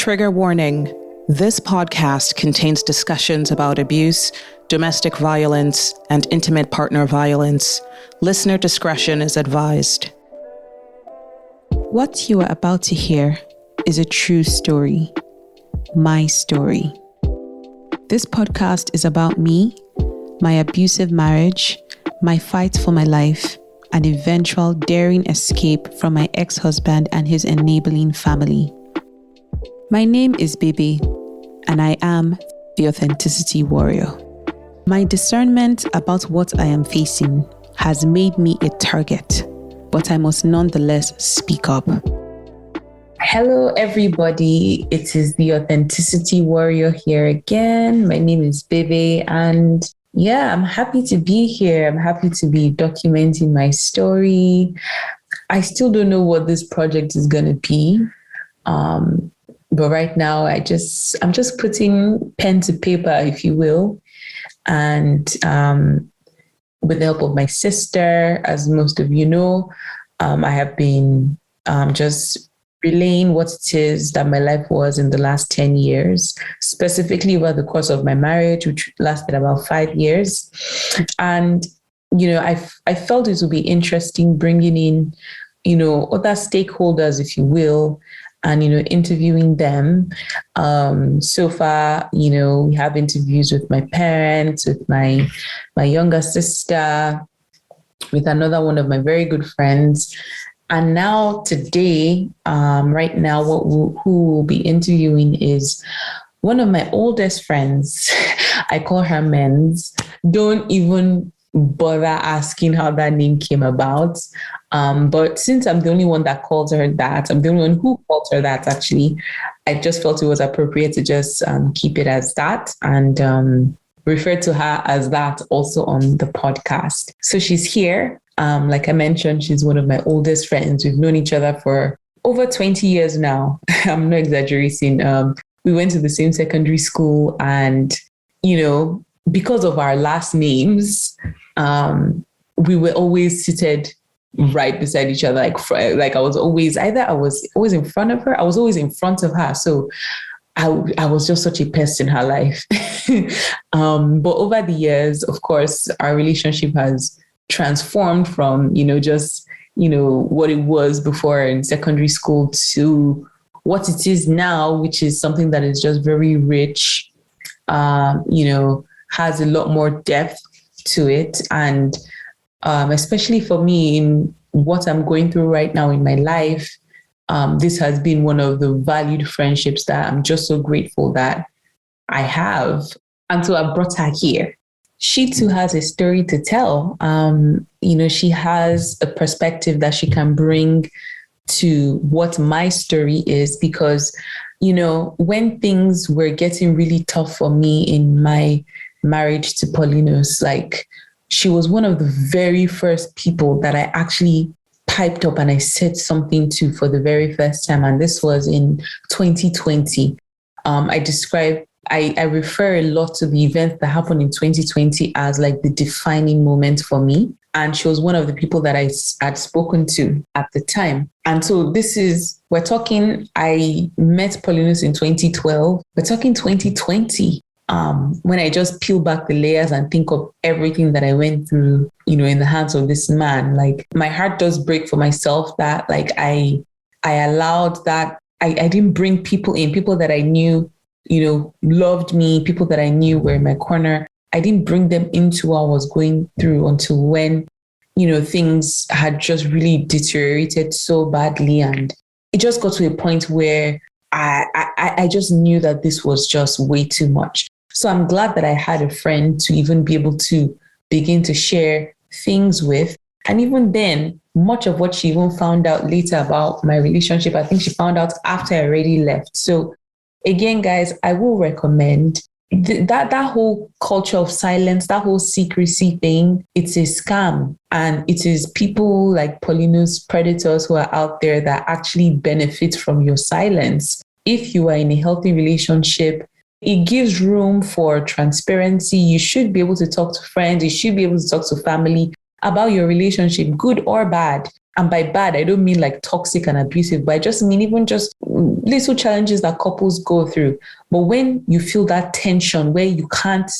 Trigger warning. This podcast contains discussions about abuse, domestic violence, and intimate partner violence. Listener discretion is advised. What you are about to hear is a true story. My story. This podcast is about me, my abusive marriage, my fight for my life, and eventual daring escape from my ex-husband and his enabling family. My name is Bebe, and I am the authenticity warrior. My discernment about what I am facing has made me a target, but I must nonetheless speak up. Hello, everybody. It is the authenticity warrior here again. My name is Bebe, and I'm happy to be here. I'm happy to be documenting my story. I still don't know what this project is going to be. But right now, I'm just putting pen to paper, if you will. And with the help of my sister, as most of you know, I have been just relaying what it is that my life was in the last 10 years, specifically over the course of my marriage, which lasted about 5 years. And, I felt it would be interesting bringing in, other stakeholders, if you will, and, interviewing them. So far, we have interviews with my parents, with my younger sister, with another one of my very good friends. And now today, right now, who we'll be interviewing is one of my oldest friends. I call her Mendz. Don't even bother asking how that name came about. But since I'm the only one that calls her that, I'm the only one who calls her that, actually, I just felt it was appropriate to just keep it as that and refer to her as that also on the podcast. So she's here. Like I mentioned, she's one of my oldest friends. We've known each other for over 20 years now. I'm not exaggerating. We went to the same secondary school, and, because of our last names, we were always seated right beside each other. Like I was always in front of her. I was always in front of her. So I was just such a pest in her life. But over the years, of course, our relationship has transformed from, what it was before in secondary school to what it is now, which is something that is just very rich, has a lot more depth to it. And especially for me, in what I'm going through right now in my life, this has been one of the valued friendships that I'm just so grateful that I have. And so I brought her here. She too has a story to tell. She has a perspective that she can bring to what my story is, because, when things were getting really tough for me in my marriage to Paulinus, like, she was one of the very first people that I actually piped up and I said something to for the very first time. And this was in 2020. I refer a lot to the events that happened in 2020 as like the defining moment for me. And she was one of the people that I had spoken to at the time. And so I met Paulinus in 2012. We're talking 2020. When I just peel back the layers and think of everything that I went through, in the hands of this man, like, my heart does break for myself that, like, I allowed that. I didn't bring people that I knew, loved me, people that I knew were in my corner. I didn't bring them into what I was going through until when, things had just really deteriorated so badly. And it just got to a point where I just knew that this was just way too much. So I'm glad that I had a friend to even be able to begin to share things with. And even then, much of what she even found out later about my relationship, I think she found out after I already left. So again, guys, I will recommend that whole culture of silence, that whole secrecy thing. It's a scam. And it is people like Paulinus, predators who are out there that actually benefit from your silence. If you are in a healthy relationship, it gives room for transparency. You should be able to talk to friends. You should be able to talk to family about your relationship, good or bad. And by bad, I don't mean like toxic and abusive, but I just mean even just little challenges that couples go through. But when you feel that tension where you can't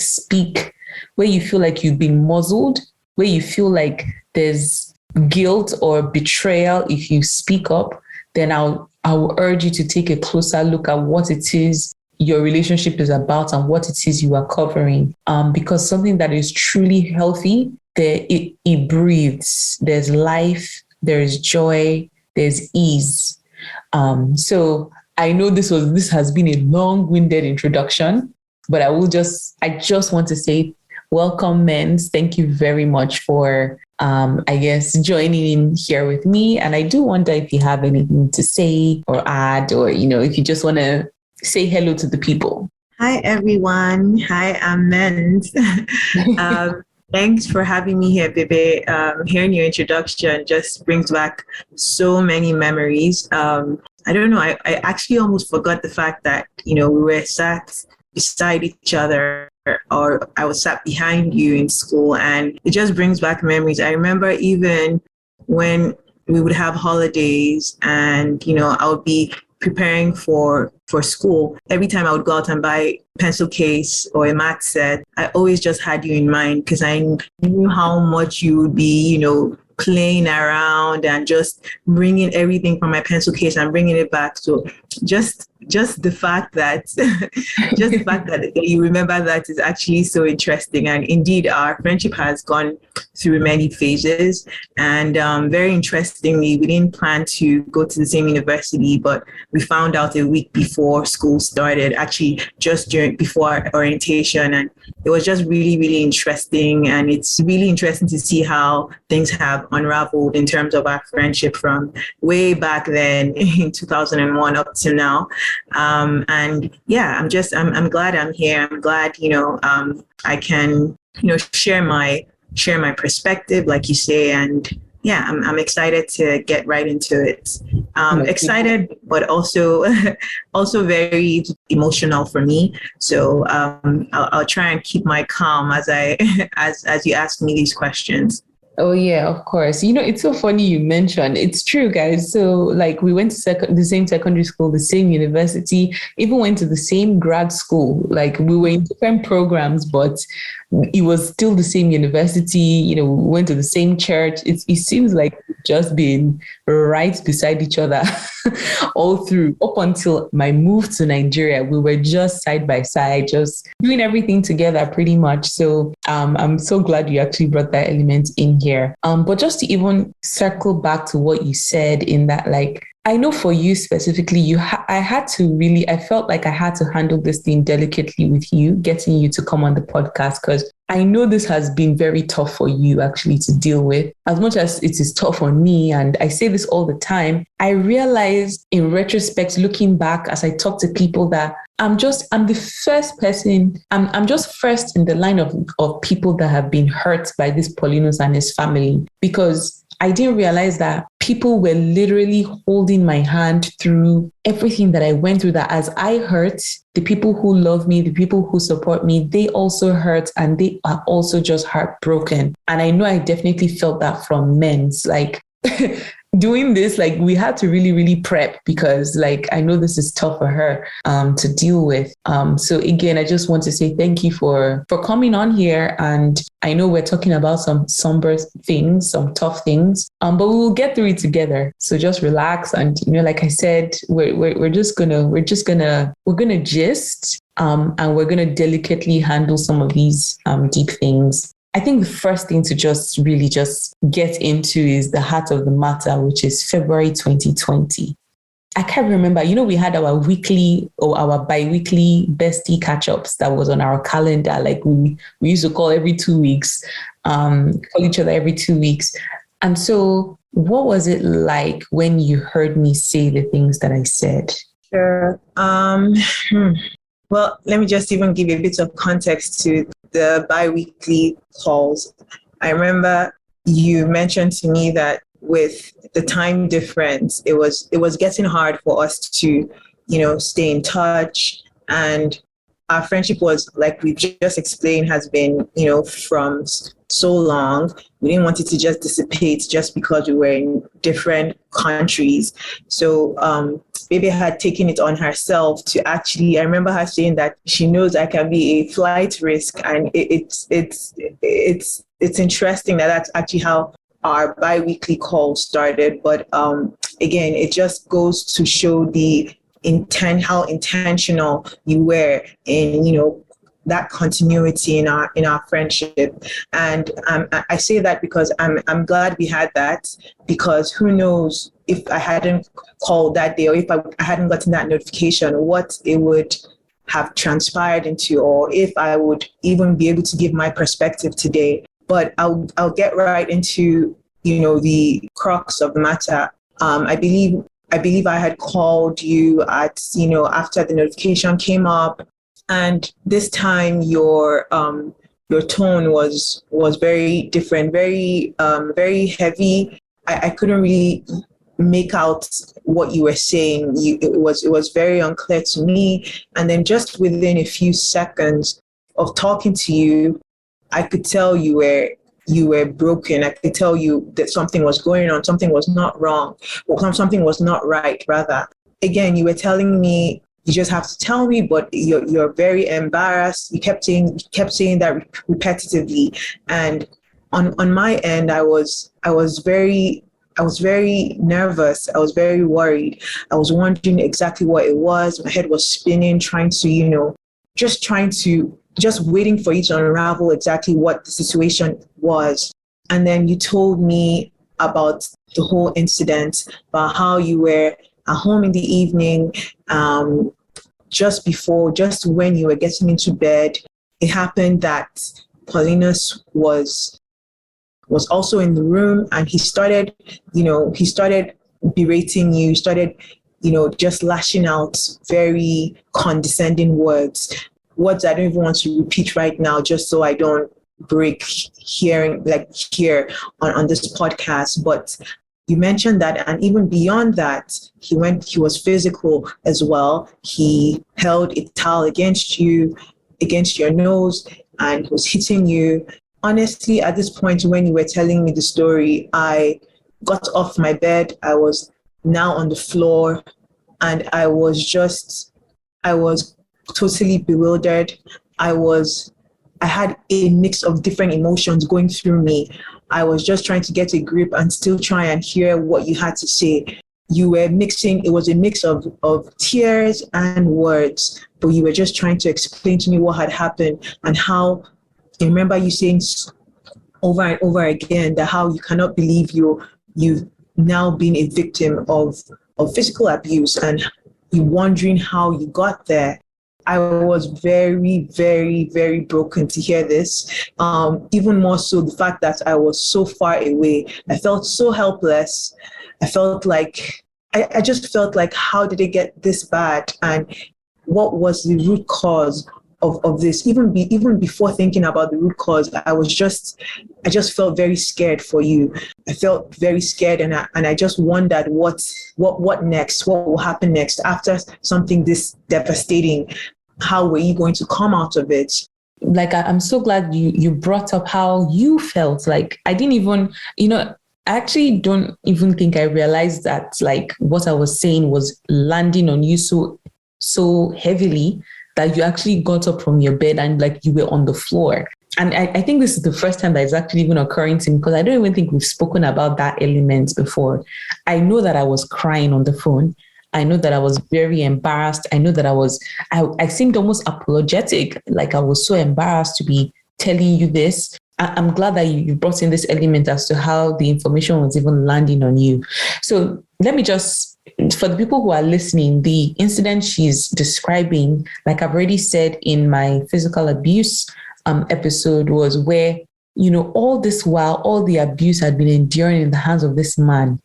speak, where you feel like you've been muzzled, where you feel like there's guilt or betrayal if you speak up, then I will urge you to take a closer look at what it is your relationship is about and what it is you are covering. Because something that is truly healthy, it breathes. There's life, there's joy, there's ease. So I know this has been a long-winded introduction, but I just want to say welcome, Mendz. Thank you very much for joining in here with me. And I do wonder if you have anything to say or add, or, if you just want to say hello to the people. Hi, everyone. Hi, I'm Mendz. Thanks for having me here, Bebe. Hearing your introduction just brings back so many memories. I don't know, I actually almost forgot the fact that, we were sat beside each other, or I was sat behind you in school, and it just brings back memories. I remember even when we would have holidays and, I would be preparing for school. Every time I would go out and buy a pencil case or a math set, I always just had you in mind because I knew how much you would be, playing around and just bringing everything from my pencil case and bringing it back. So just the fact that that you remember that is actually so interesting. And indeed, our friendship has gone through many phases. And very interestingly, we didn't plan to go to the same university, but we found out a week before school started, actually just before orientation. And it was just really, really interesting. And it's really interesting to see how things have unraveled in terms of our friendship from way back then in 2001 up to now. And yeah, I'm glad I'm here. I'm glad, I can, share my perspective, like you say, and yeah, I'm excited to get right into it. Excited, but also very emotional for me. So I'll try and keep my calm as as you ask me these questions. Oh, yeah, of course. It's so funny you mentioned. It's true, guys. So like we went to the same secondary school, the same university, even went to the same grad school. Like we were in different programs, but it was still the same university. We went to the same church. It seems like we've just been right beside each other all through, up until my move to Nigeria. We were just side by side, just doing everything together pretty much. So I'm so glad you actually brought that element in here. But just to even circle back to what you said in that, like, I know for you specifically, I felt like I had to handle this thing delicately with you, getting you to come on the podcast, because I know this has been very tough for you actually to deal with, as much as it is tough on me. And I say this all the time. I realized in retrospect, looking back, as I talk to people, that I'm the first person, I'm just first in the line of people that have been hurt by this Paulinus and his family, because I didn't realize that people were literally holding my hand through everything that I went through, that as I hurt, the people who love me, the people who support me, they also hurt and they are also just heartbroken. And I know I definitely felt that from Mendz. Like doing this, like we had to really, really prep, because like I know this is tough for her to deal with. So again, I just want to say thank you for coming on here. And I know we're talking about some somber things, some tough things, but we will get through it together. So just relax. And like I said, we're gonna gist and we're gonna delicately handle some of these deep things. I think the first thing to just get into is the heart of the matter, which is February 2020. I can't remember, we had our weekly or our bi-weekly bestie catch-ups that was on our calendar. Like we used to call every 2 weeks, call each other every 2 weeks. And so what was it like when you heard me say the things that I said? Sure. Well, let me just even give you a bit of context to the bi-weekly calls. I remember you mentioned to me that with the time difference, it was getting hard for us to, stay in touch. And our friendship was, like we've just explained, has been, from so long. We didn't want it to just dissipate just because we were in different countries. So Bebe had taken it on herself to actually, I remember her saying that she knows I can be a flight risk. And it's interesting that that's actually how our bi-weekly call started. But again, it just goes to show how intentional you were in, that continuity in our friendship. And I say that because I'm glad we had that, because who knows if I hadn't called that day, or if I hadn't gotten that notification, what it would have transpired into, or if I would even be able to give my perspective today. But I'll get right into the crux of the matter. I believe I had called you at after the notification came up. And this time your tone was very different, very heavy. I couldn't really make out what you were saying. It was very unclear to me. And then just within a few seconds of talking to you, I could tell you were broken. I could tell you that something was going on, something was not wrong, or something was not right, rather. Again, you were telling me, you just have to tell me, but you're very embarrassed. You kept saying that repetitively. And on my end, I was very nervous. I was very worried. I was wondering exactly what it was. My head was spinning, just waiting for you to unravel exactly what the situation was. And then you told me about the whole incident, about how you were at home in the evening, just when you were getting into bed. It happened that Paulinus was also in the room, and he started berating you, just lashing out very condescending words I don't even want to repeat right now, just so I don't break here on this podcast. But you mentioned that, and even beyond that, he was physical as well. He held a towel against your nose, and was hitting you. Honestly, at this point, when you were telling me the story, I got off my bed. I was now on the floor, and I was totally bewildered. I had a mix of different emotions going through me. I was just trying to get a grip and still try and hear what you had to say. You were mixing, it was a mix of tears and words, but you were just trying to explain to me what had happened, and how, I remember you saying over and over again that how you cannot believe you've now been a victim of physical abuse, and you wondering how you got there. I was very, very, very broken to hear this. Even more so the fact that I was so far away. I felt so helpless. I felt like, I just felt like, how did it get this bad? And what was the root cause of this? Even before thinking about the root cause, I just felt very scared for you. I felt very scared, and I just wondered what next? What will happen next after something this devastating? How were you going to come out of it? Like, I'm so glad you brought up how you felt. Like, I didn't even, I actually don't even think I realized that, like, what I was saying was landing on you so heavily that you actually got up from your bed and, like, you were on the floor. And I think this is the first time that it's actually even occurring to me, because I don't even think we've spoken about that element before. I know that I was crying on the phone. I know that I was very embarrassed. I know that I seemed almost apologetic. Like, I was so embarrassed to be telling you this. I'm glad that you brought in this element as to how the information was even landing on you. So let me just, for the people who are listening, the incident she's describing, like I've already said in my physical abuse episode, was where, all this while, all the abuse had been enduring in the hands of this man.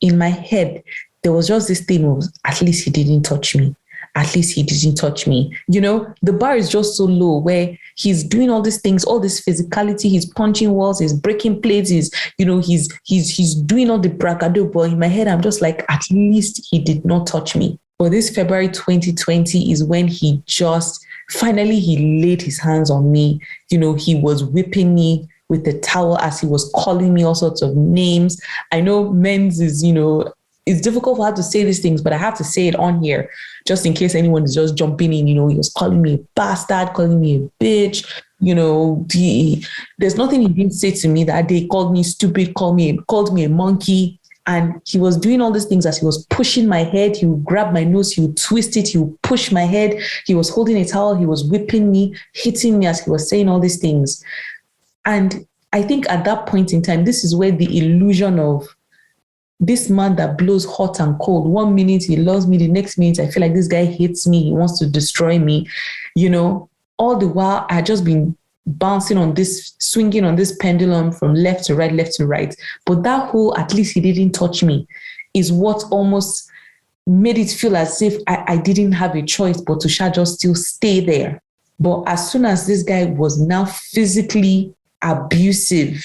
In my head, there was just this thing of, at least he didn't touch me. At least he didn't touch me. The bar is just so low, where he's doing all these things, all this physicality, he's punching walls, he's breaking plates, he's doing all the bragado. But in my head, I'm just like, at least he did not touch me. But this February 2020 is when he just finally laid his hands on me. He was whipping me with the towel as he was calling me all sorts of names. I know Mendz is, it's difficult for her to say these things, but I have to say it on here just in case anyone is just jumping in. He was calling me a bastard, calling me a bitch. There's nothing he didn't say to me that day. Called me stupid, called me a monkey. And he was doing all these things as he was pushing my head. He would grab my nose, he would twist it, he would push my head. He was holding a towel, he was whipping me, hitting me as he was saying all these things. And I think at that point in time, this is where the illusion of this man that blows hot and cold, 1 minute he loves me, the next minute I feel like this guy hates me, he wants to destroy me. All the while I had just been swinging on this pendulum from left to right. But that whole, at least he didn't touch me, is what almost made it feel as if I didn't have a choice but to just still stay there. But as soon as this guy was now physically abusive,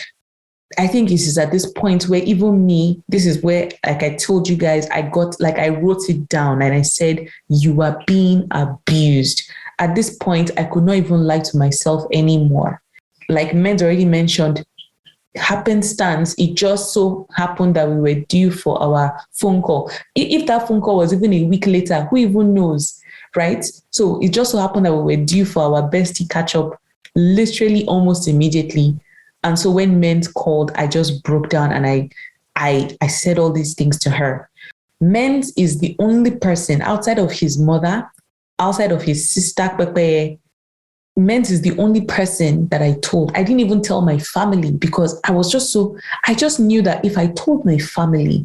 I think it is at this point where even me, this is where, like I told you guys, I wrote it down and I said, you are being abused. At this point, I could not even lie to myself anymore. Like Mendz already mentioned, happenstance, it just so happened that we were due for our phone call. If that phone call was even a week later, who even knows, right? So it just so happened that we were due for our bestie catch up literally almost immediately. And so when Mendz called, I just broke down and I said all these things to her. Mendz is the only person outside of his mother, outside of his sister, Pepe. Mendz is the only person that I told. I didn't even tell my family because I just knew that if I told my family,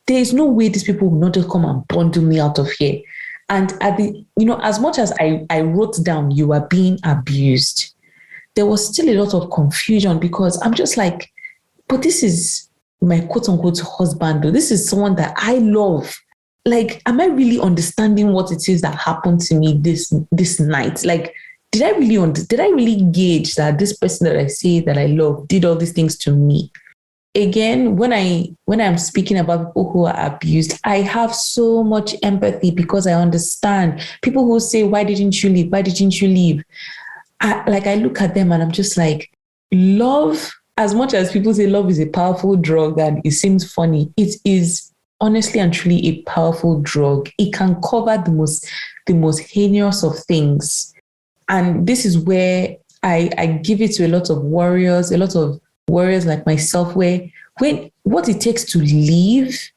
there is no way these people will not just come and bundle me out of here. And as much as I wrote down, you are being abused, there was still a lot of confusion because I'm just like, but this is my quote unquote husband, though. This is someone that I love. Like, am I really understanding what it is that happened to me this night? Like, did I really gauge that this person that I say that I love did all these things to me? Again, when I'm speaking about people who are abused, I have so much empathy because I understand people who say, why didn't you leave? Why didn't you leave? I look at them and I'm just like, love, as much as people say love is a powerful drug and it seems funny, it is honestly and truly a powerful drug. It can cover the most heinous of things. And this is where I give it to a lot of warriors like myself, where what it takes to leave,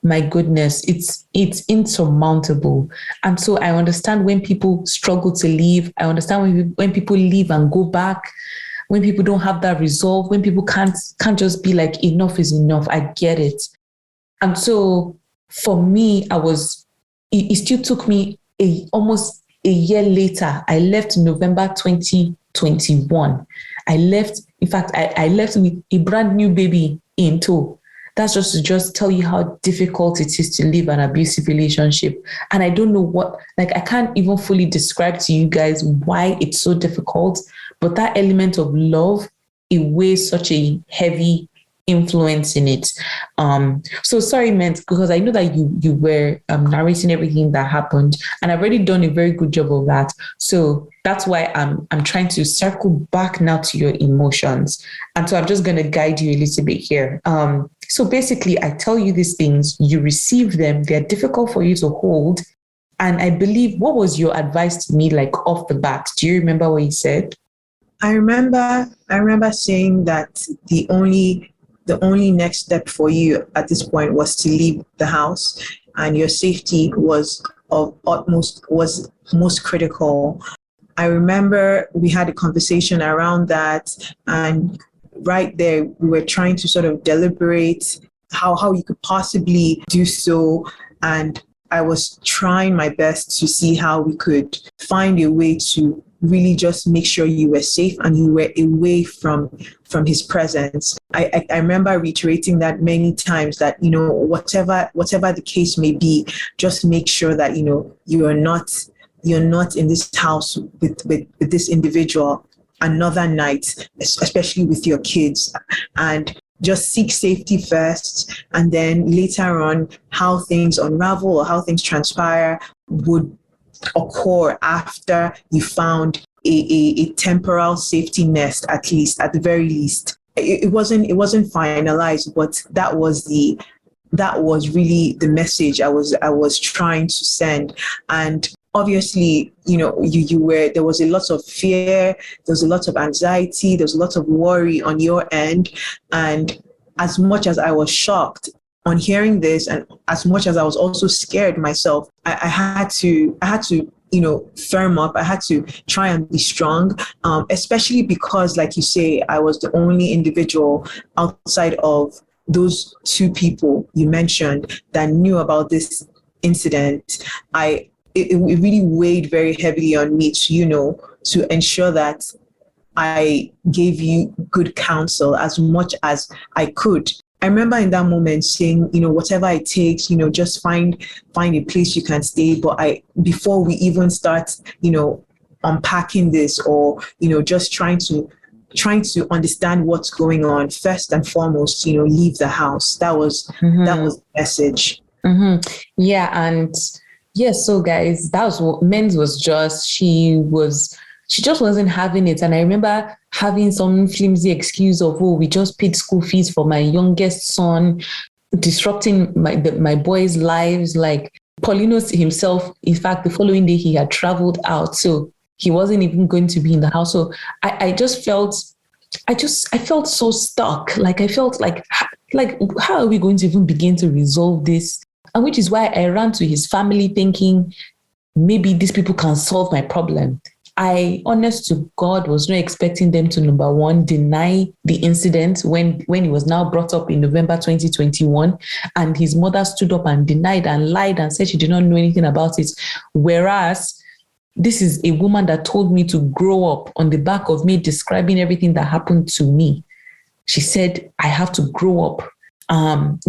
my goodness, it's insurmountable. And so I understand when people struggle to leave. I understand when people leave and go back, when people don't have that resolve, when people can't just be like, enough is enough. I get it. And so for me, it still took me almost a year later. I left November 2021. I left with a brand new baby in tow. That's just to tell you how difficult it is to live an abusive relationship. And I don't know I can't even fully describe to you guys why it's so difficult, but that element of love, it weighs such a heavy influence in it. So sorry, Mendz, because I know that you were narrating everything that happened, and I've already done a very good job of that. So that's why I'm trying to circle back now to your emotions. And so I'm just going to guide you a little bit here. So basically, I tell you these things, you receive them, they're difficult for you to hold. And I believe, what was your advice to me, like off the bat? Do you remember what you said? I remember saying that the only next step for you at this point was to leave the house, and your safety was most critical. I remember we had a conversation around that, and right there we were trying to sort of deliberate how you could possibly do so, and I was trying my best to see how we could find a way to really just make sure you were safe and you were away from his presence. I remember reiterating that many times, that, whatever the case may be, just make sure that, you're not in this house with this individual another night, especially with your kids, and just seek safety first. And then later on, how things unravel or how things transpire would occur after you found a temporal safety nest, at the very least. it wasn't finalized, but that was really the message I was trying to send. And obviously, there was a lot of fear, there was a lot of anxiety, there was a lot of worry on your end. And as much as I was shocked on hearing this, and as much as I was also scared myself, I had to firm up. I had to try and be strong, especially because, like you say, I was the only individual outside of those two people you mentioned that knew about this incident. It really weighed very heavily on me to ensure that I gave you good counsel as much as I could. I remember in that moment saying, whatever it takes, just find a place you can stay. But before we even start, unpacking this, or, just trying to understand what's going on, first and foremost, leave the house. That was the message. Mm-hmm. Yeah. And yes, so guys, that was what Mendz was just, she just wasn't having it. And I remember having some flimsy excuse of, we just paid school fees for my youngest son, disrupting my boys' lives. Like Paulinus himself, in fact, the following day he had traveled out, so he wasn't even going to be in the house. So I felt so stuck. Like I felt like how are we going to even begin to resolve this? And which is why I ran to his family thinking maybe these people can solve my problem. I, honest to God, was not expecting them to, number one, deny the incident when it was now brought up in November 2021, and his mother stood up and denied and lied and said she did not know anything about it. Whereas this is a woman that told me to grow up on the back of me describing everything that happened to me. She said, I have to grow up. And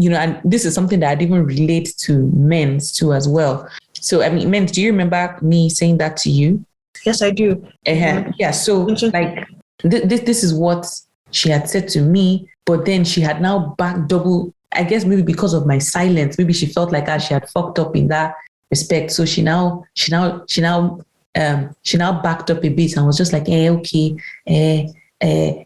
this is something that I'd even relate to Mendz too as well. So, I mean, Mendz, do you remember me saying that to you? Yes, I do. Yeah. So like this is what she had said to me, but then she had now backed double, I guess maybe because of my silence, maybe she felt like she had fucked up in that respect. So she now backed up a bit and was just like, okay,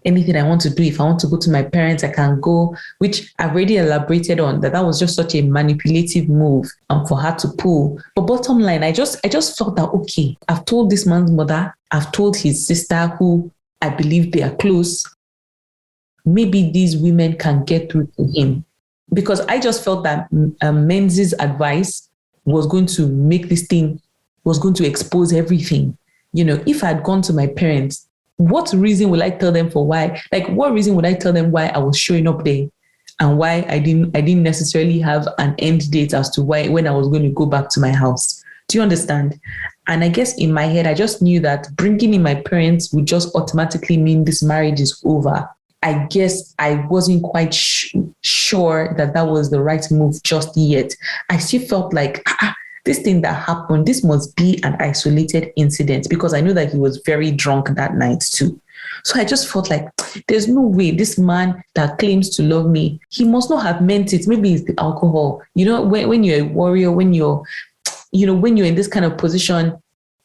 anything I want to do, if I want to go to my parents, I can go, which I've already elaborated on, that was just such a manipulative move for her to pull. But bottom line, I just felt that, okay, I've told this man's mother, I've told his sister, who I believe they are close, maybe these women can get through to him. Because I just felt that Mendz's advice was going to make this thing, was going to expose everything. If I had gone to my parents, what reason will I tell them for why? Like, what reason would I tell them why I was showing up there and why I didn't necessarily have an end date as to when I was going to go back to my house? Do you understand? And I guess in my head, I just knew that bringing in my parents would just automatically mean this marriage is over. I guess I wasn't quite sure that was the right move just yet. I still felt like, this thing that happened, this must be an isolated incident, because I know that he was very drunk that night too. So I just felt like there's no way this man that claims to love me, he must not have meant it. Maybe it's the alcohol. When you're a warrior, when you're in this kind of position,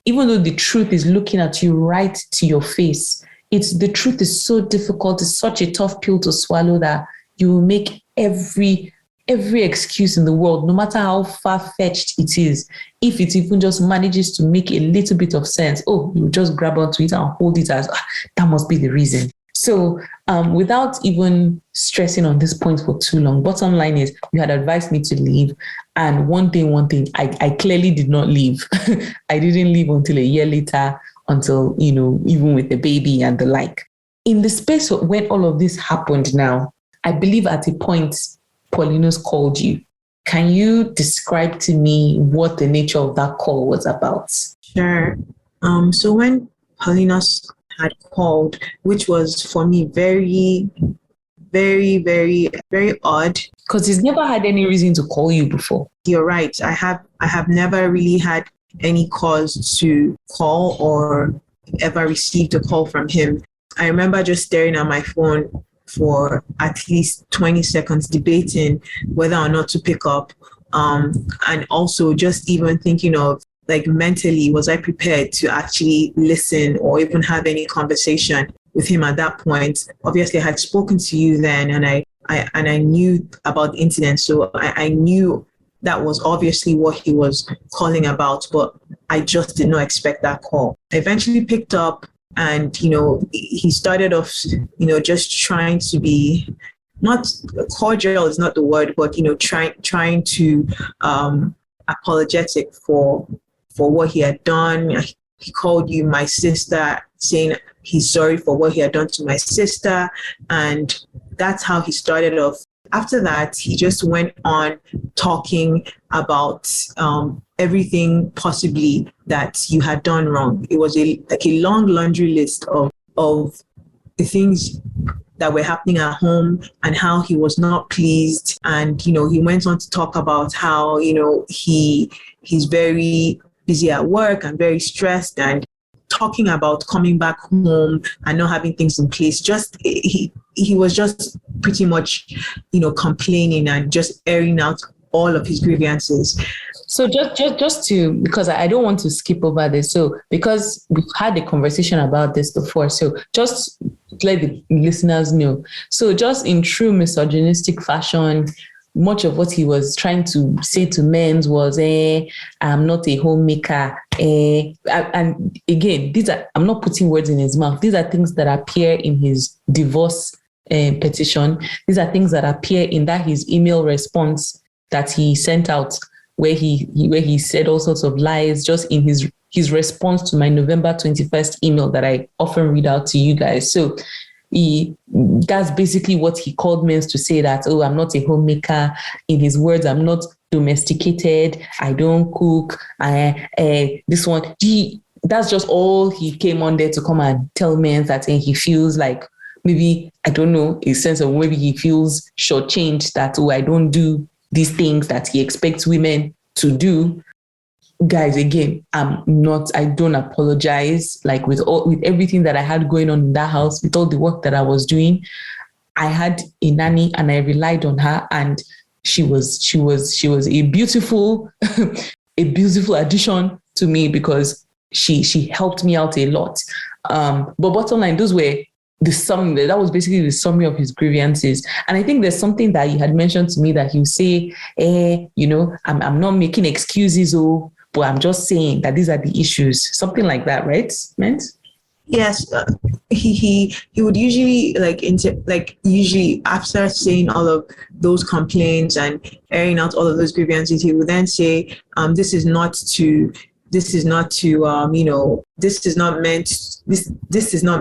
even though the truth is looking at you right to your face, the truth is so difficult. It's such a tough pill to swallow that you will make every excuse in the world, no matter how far-fetched it is. If it even just manages to make a little bit of sense, you just grab onto it and hold it as, that must be the reason. So without even stressing on this point for too long, bottom line is you had advised me to leave. And one thing, I clearly did not leave. I didn't leave until a year later, until, even with the baby and the like. In the space when all of this happened now, I believe at a point, Paulinus called you. Can you describe to me what the nature of that call was about? Sure. So when Paulinus had called, which was for me very, very, very, very odd. Because he's never had any reason to call you before. You're right. I have never really had any cause to call or ever received a call from him. I remember just staring at my phone for at least 20 seconds, debating whether or not to pick up. And also just even thinking of, like, mentally, was I prepared to actually listen or even have any conversation with him at that point. Obviously, I had spoken to you then, and I knew about the incident, so I knew that was obviously what he was calling about, but I just did not expect that call. I eventually picked up, and he started off, just trying to be, not cordial is not the word, but trying to apologetic for what he had done. He called you my sister, saying he's sorry for what he had done to my sister, and that's how he started off. After that, he just went on talking about everything possibly that you had done wrong. It was a long laundry list of the things that were happening at home and how he was not pleased. And, he went on to talk about how, he's very busy at work and very stressed, and talking about coming back home and not having things in place. Just he was just pretty much, complaining and just airing out all of his grievances. So just to, because I don't want to skip over this. So because we've had a conversation about this before, so just let the listeners know. So just in true misogynistic fashion, much of what he was trying to say to Mendz was, I'm not a homemaker. And again, I'm not putting words in his mouth. These are things that appear in his divorce petition. These are things that appear in his email response that he sent out, where he said all sorts of lies, just in his response to my November 21st email that I often read out to you guys. So that's basically what he called Mendz to say, that, I'm not a homemaker. In his words, I'm not domesticated. I don't cook. This one, that's just all he came on there to come and tell Mendz, that he feels like, maybe, I don't know, a sense of maybe he feels shortchanged, that, I don't do these things that he expects women to do. Guys, again, I don't apologize. Like with everything that I had going on in that house, with all the work that I was doing, I had a nanny and I relied on her, and she was a beautiful, a beautiful addition to me, because she helped me out a lot. But bottom line, those were that was basically the summary of his grievances. And I think there's something that he had mentioned to me, that he would say, I'm not making excuses, but I'm just saying that these are the issues. Something like that, right, Mendz? Yes, he would usually usually after saying all of those complaints and airing out all of those grievances, he would then say, this is not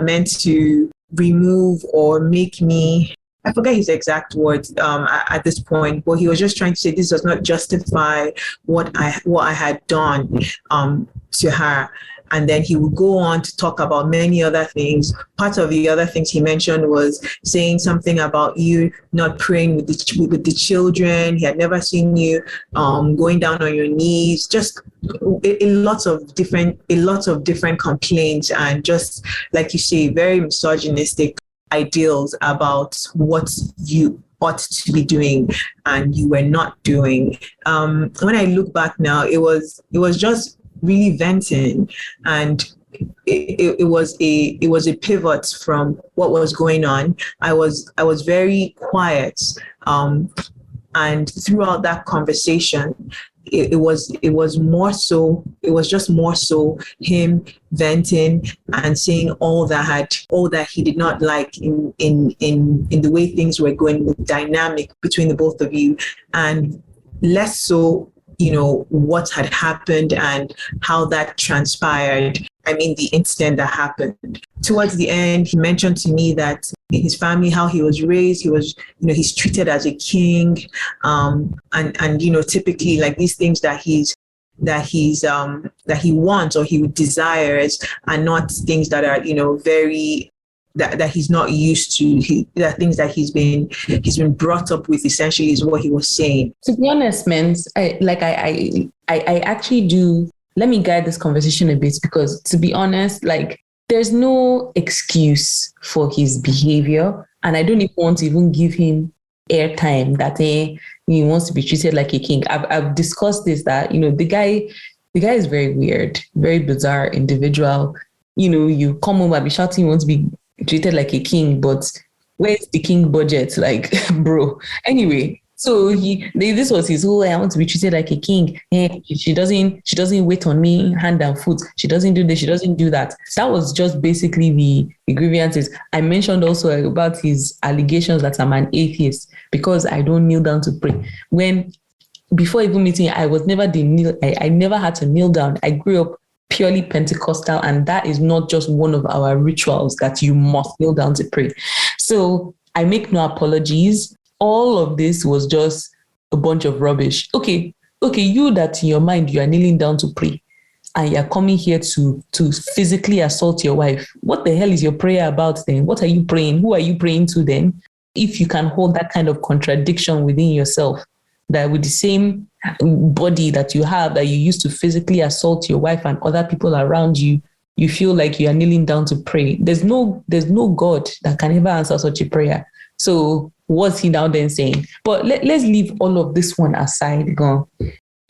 meant to remove or make me, I forget his exact words at this point, but he was just trying to say this does not justify what I had done to her. And then he would go on to talk about many other things. Part of the other things he mentioned was saying something about you not praying with the children. He had never seen you going down on your knees. Just a lot of different complaints, and just like you say, very misogynistic ideals about what you ought to be doing and you were not doing. When I look back now, it was just really venting, and it was a pivot from what was going on. I was very quiet, and throughout that conversation, it was just more so him venting and saying all that he did not like in the way things were going, the dynamic between the both of you, and less so what had happened and how that transpired. I mean, the incident that happened. Towards the end, he mentioned to me that in his family, how he was raised, he's treated as a king. And typically like these things that he wants or he desires are not things that are, very, that he's not used to. There are things that he's been brought up with, essentially, is what he was saying. To be honest, Mendz, I actually do. Let me guide this conversation a bit, because to be honest, like, there's no excuse for his behavior, and I don't even want to even give him airtime that he wants to be treated like a king. I've discussed this, that the guy is very weird, very bizarre individual. You come home and be shouting, you want to be treated like a king, but where's the king budget? Like, bro. Anyway, so this was his whole, I want to be treated like a king. She doesn't wait on me, hand and foot. She doesn't do this, she doesn't do that. That was just basically the grievances. I mentioned also about his allegations that I'm an atheist because I don't kneel down to pray. When before even meeting, I was never I never had to kneel down. I grew up purely Pentecostal, and that is not just one of our rituals that you must kneel down to pray. So I make no apologies. All of this was just a bunch of rubbish. Okay, you that in your mind you are kneeling down to pray and you're coming here to physically assault your wife. What the hell is your prayer about then? What are you praying? Who are you praying to then? If you can hold that kind of contradiction within yourself, that with the same body that you have, that you used to physically assault your wife and other people around you, you feel like you are kneeling down to pray. There's no God that can ever answer such a prayer. So what's he now then saying? But let's leave all of this one aside. Go.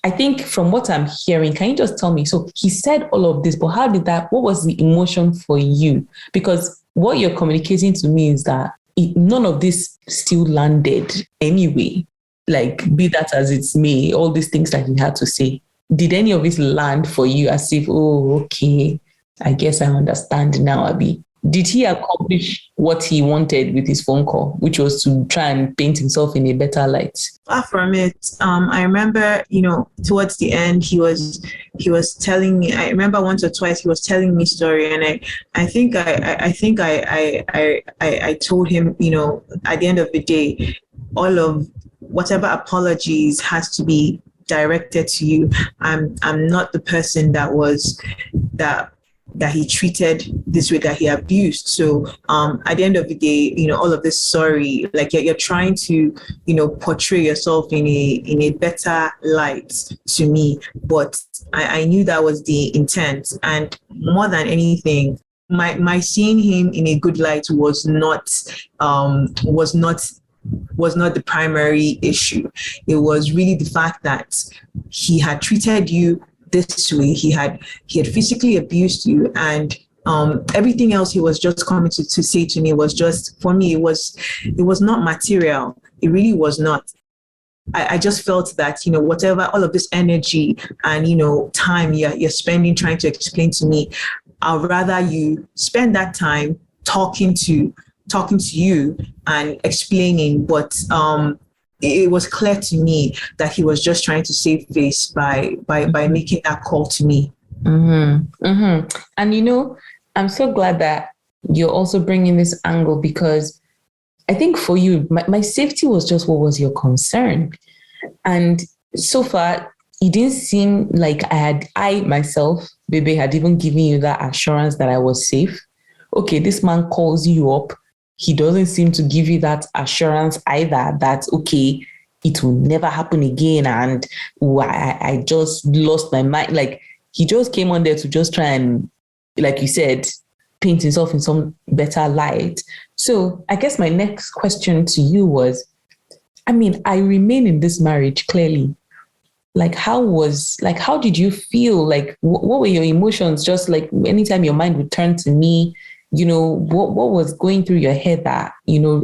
I think from what I'm hearing, can you just tell me? So he said all of this, but what was the emotion for you? Because what you're communicating to me is that none of this still landed anyway. Like, be that as it may, all these things that he had to say, did any of it land for you as if, oh, okay, I guess I understand now, Abby? Did he accomplish what he wanted with his phone call, which was to try and paint himself in a better light? Far from it. I remember, towards the end, he was telling me. I remember once or twice he was telling me story, and I think I told him, at the end of the day, all of whatever apologies has to be directed to you. I'm not the person that he treated this way, that he abused. So at the end of the day, all of this sorry, like you're trying to, portray yourself in a better light to me. But I knew that was the intent. And more than anything, my seeing him in a good light was not the primary issue. It was really the fact that he had treated you this way. He had physically abused you, and everything else he was just coming to say to me was just, for me, it was not material. It really was not. I just felt that, whatever, all of this energy and, time you're spending trying to explain to me, I'd rather you spend that time talking to you and explaining. But it was clear to me that he was just trying to save face by making that call to me. Mm-hmm. Mm-hmm. And I'm so glad that you're also bringing this angle, because I think for you, my safety was just what was your concern. And so far, it didn't seem like I myself, Bebe, had even given you that assurance that I was safe. Okay, this man calls you up. He doesn't seem to give you that assurance either that, okay, it will never happen again. And I just lost my mind. Like, he just came on there to just try and, like you said, paint himself in some better light. So I guess my next question to you was, I remain in this marriage clearly. Like, how did you feel? Like, what were your emotions? Just like anytime your mind would turn to me, what was going through your head that,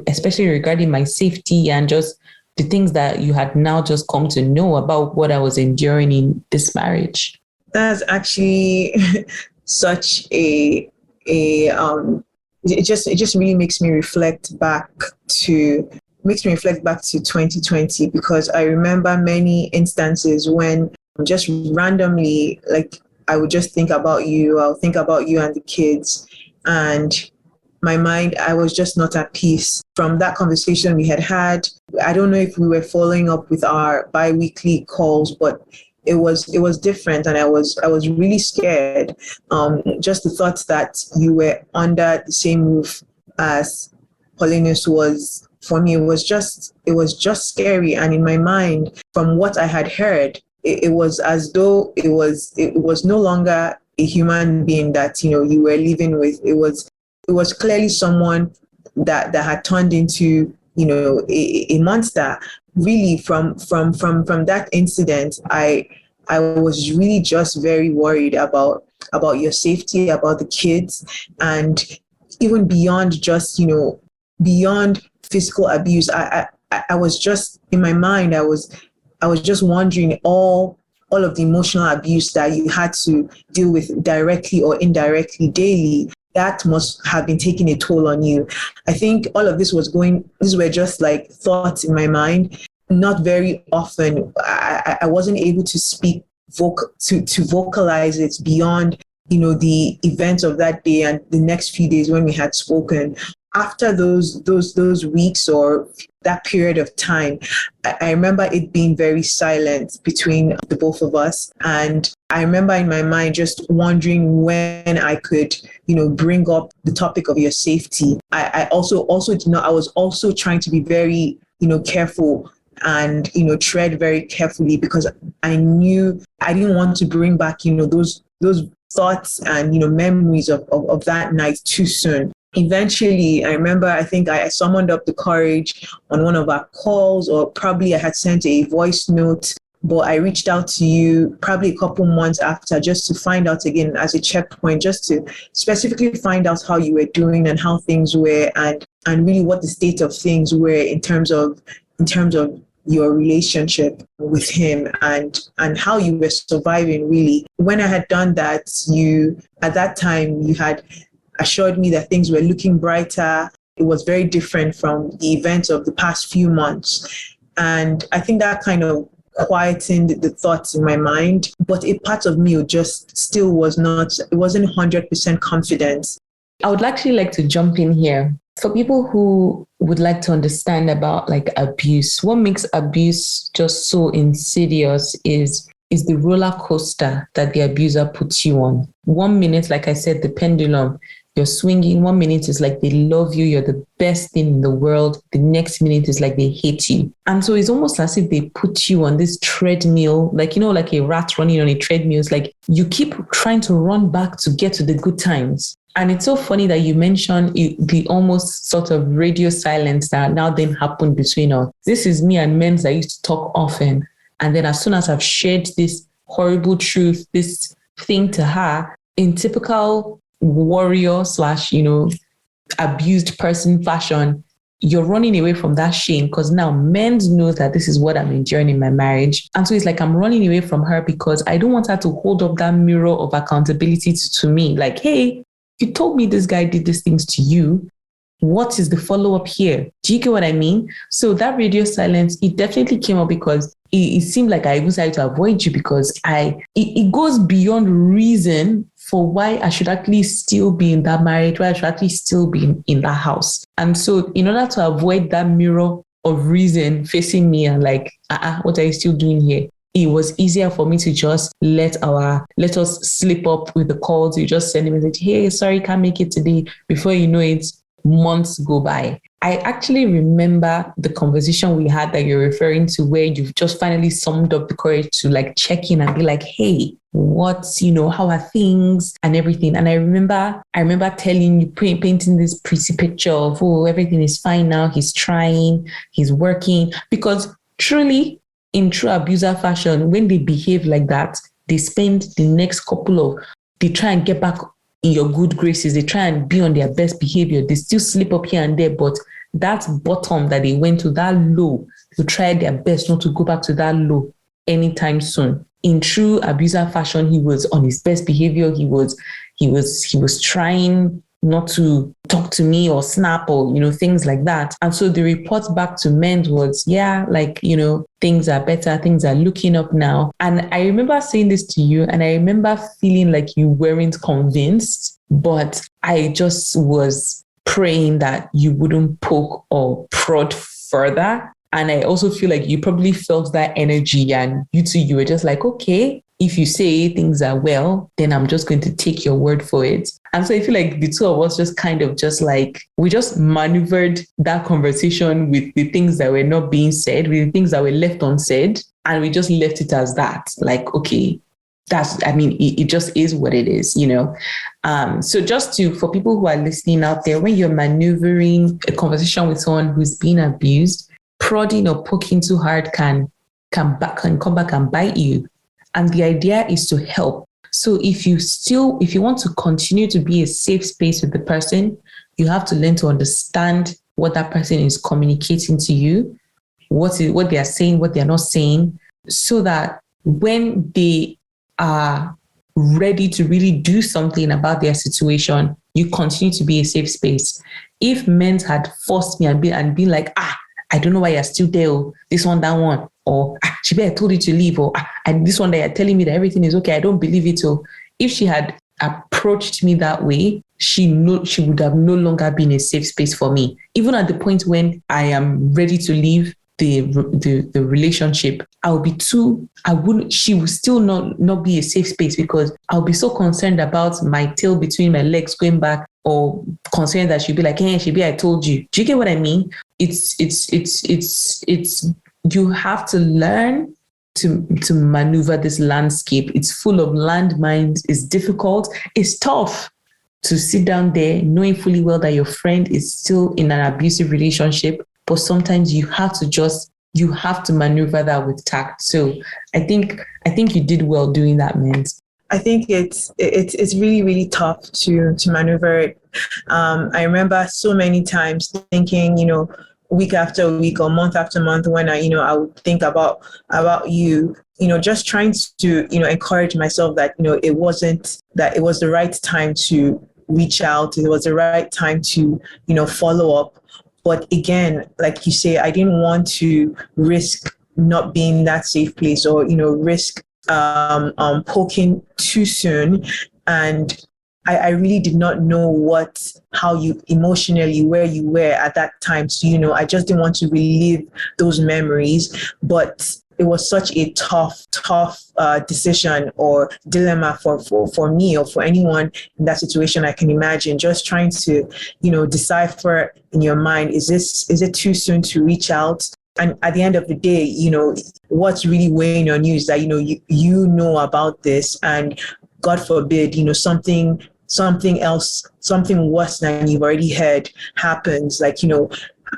especially regarding my safety and just the things that you had now just come to know about what I was enduring in this marriage? That's actually such it just really makes me reflect back to 2020, because I remember many instances when just randomly, like, I would just think about you. I'll think about you and the kids. And my mind, I was just not at peace. From that conversation we had, I don't know if we were following up with our bi-weekly calls, but it was different, and I was really scared. Just the thought that you were under the same roof as Paulinus was, for me, it was just scary. And in my mind, from what I had heard, it was as though it was no longer a human being that you were living with. It was clearly someone that had turned into a monster. Really, from that incident, I was really just very worried about your safety, about the kids. And even beyond just, beyond physical abuse. I was just in my mind, I was just wondering all of the emotional abuse that you had to deal with directly or indirectly daily. That must have been taking a toll on you. I think all of this these were just like thoughts in my mind. Not very often. I wasn't able to speak to vocalize it beyond, the events of that day and the next few days when we had spoken. After those weeks or that period of time, I remember it being very silent between the both of us. And I remember in my mind just wondering when I could, bring up the topic of your safety. I also did not, I was also trying to be very, careful and, tread very carefully, because I knew I didn't want to bring back, those thoughts and, memories of that night too soon. Eventually, I remember, I think I summoned up the courage on one of our calls, or probably I had sent a voice note, but I reached out to you probably a couple months after, just to find out again as a checkpoint, just to specifically find out how you were doing and how things were, and really what the state of things were in terms of your relationship with him and how you were surviving, really. When I had done that, at that time, you had assured me that things were looking brighter. It was very different from the events of the past few months. And I think that kind of quietened the thoughts in my mind. But a part of me just still it wasn't 100% confident. I would actually like to jump in here. For people who would like to understand about like abuse, what makes abuse just so insidious is the roller coaster that the abuser puts you on. 1 minute, like I said, the pendulum, you're swinging. 1 minute is like they love you, you're the best thing in the world. The next minute is like they hate you. And so it's almost as if they put you on this treadmill, like, like a rat running on a treadmill. It's like you keep trying to run back to get to the good times. And it's so funny that you mentioned the almost sort of radio silence that now then happened between us. This is me and Mendz that used to talk often. And then as soon as I've shared this horrible truth, this thing to her, in typical warrior / abused person fashion, you're running away from that shame, because now Mendz knows that this is what I'm enduring in my marriage. And so it's like I'm running away from her because I don't want her to hold up that mirror of accountability to me. Like, hey, you told me this guy did these things to you. What is the follow-up here? Do you get what I mean? So that radio silence, it definitely came up because it seemed like I even started to avoid you, because it goes beyond reason for why I should actually still be in that marriage, why I should actually still be in that house. And so in order to avoid that mirror of reason facing me and like, what are you still doing here? It was easier for me to just let us slip up with the calls. You just send a message, hey, sorry, can't make it today. Before you know it, months go by. I actually remember the conversation we had that you're referring to, where you've just finally summoned up the courage to like check in and be like, hey, how are things and everything. And I remember telling you, painting this pretty picture of, everything is fine now. He's trying, he's working, because truly, in true abuser fashion, when they behave like that, they spend the next they try and get back in your good graces. They try and be on their best behavior. They still slip up here and there, but that bottom that they went to, that low, to try their best not to go back to that low anytime soon. In true abuser fashion, he was on his best behavior. He was trying not to talk to me or snap or, things like that. And so the report back to Mendz was, things are better, things are looking up now. And I remember saying this to you, and I remember feeling like you weren't convinced, but I just was praying that you wouldn't poke or prod further. And I also feel like you probably felt that energy, and you were just like, okay, if you say things are well, then I'm just going to take your word for it. And so I feel like the two of us just kind of just like, we just maneuvered that conversation with the things that were not being said, with the things that were left unsaid. And we just left it as that. Like, okay, it just is what it is, So just for people who are listening out there, when you're maneuvering a conversation with someone who's been abused, prodding or poking too hard can come back and bite you. And the idea is to help. So if you want to continue to be a safe space with the person, you have to learn to understand what that person is communicating to you, what they are saying, what they are not saying, so that when they are ready to really do something about their situation, you continue to be a safe space. If Mendz had forced me and been like, I don't know why you're still there, or this one, that one, or Chibe, I told you to leave, or and this one that you're telling me that everything is okay, I don't believe it. Or if she had approached me that way, she would have no longer been a safe space for me. Even at the point when I am ready to leave the relationship, she will still not be a safe space, because I'll be so concerned about my tail between my legs going back, or concerned that she'll be like, hey, Shibi, I told you. Do you get what I mean? It's you have to learn to maneuver this landscape. It's full of landmines. It's difficult. It's tough to sit down there knowing fully well that your friend is still in an abusive relationship. But sometimes you have to maneuver that with tact. So I think you did well doing that, Mendz. I think it's really, really tough to maneuver it. I remember so many times thinking, week after week or month after month, when I would think about you, just trying to, encourage myself that, it was the right time to reach out. It was the right time to, follow up. But again, like you say, I didn't want to risk not being that safe place, or, risk poking too soon. And I really did not know how you emotionally, where you were at that time. So, I just didn't want to relive those memories. But it was such a tough decision or dilemma for me, or for anyone in that situation. I can imagine just trying to, decipher in your mind, is it too soon to reach out? And at the end of the day, what's really weighing on you is that, you know about this, and God forbid, something else, something worse than you've already heard happens,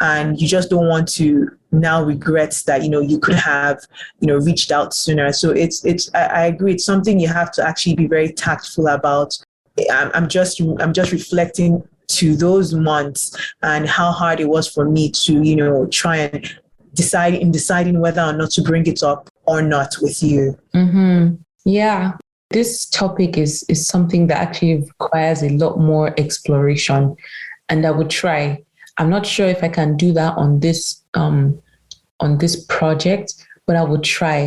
and you just don't want to now regret that, you could have, reached out sooner. So I agree. It's something you have to actually be very tactful about. I'm just reflecting to those months and how hard it was for me to, try and deciding whether or not to bring it up or not with you. Mm-hmm. Yeah. This topic is something that actually requires a lot more exploration, and I would try. I'm not sure if I can do that on this project, but I would try,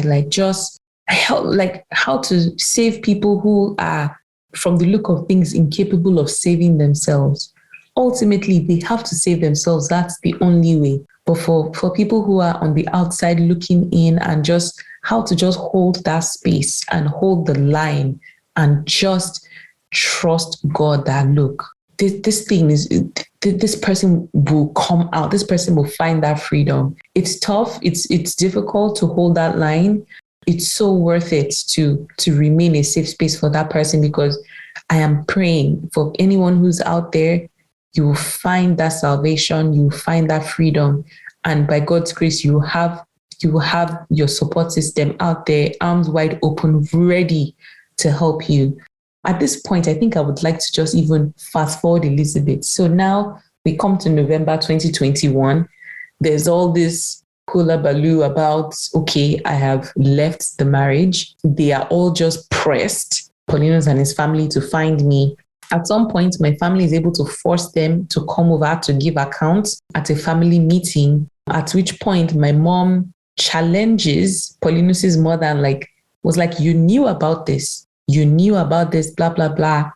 how to save people who are, from the look of things, incapable of saving themselves. Ultimately, they have to save themselves. That's the only way. But for people who are on the outside looking in, and just how to just hold that space and hold the line and just trust God that, look, this thing is, this person will come out. This person will find that freedom. It's tough. It's difficult to hold that line. It's so worth it to remain a safe space for that person, because I am praying for anyone who's out there. You will find that salvation. You will find that freedom. And by God's grace, you will have your support system out there, arms wide open, ready to help you. At this point, I think I would like to just even fast forward a little bit. So now we come to November 2021. There's all this hullabaloo about, okay, I have left the marriage. They are all just pressed, Paulinus and his family, to find me. At some point, my family is able to force them to come over to give accounts at a family meeting, at which point my mom challenges Paulinus's mother and was like, you knew about this, blah, blah, blah,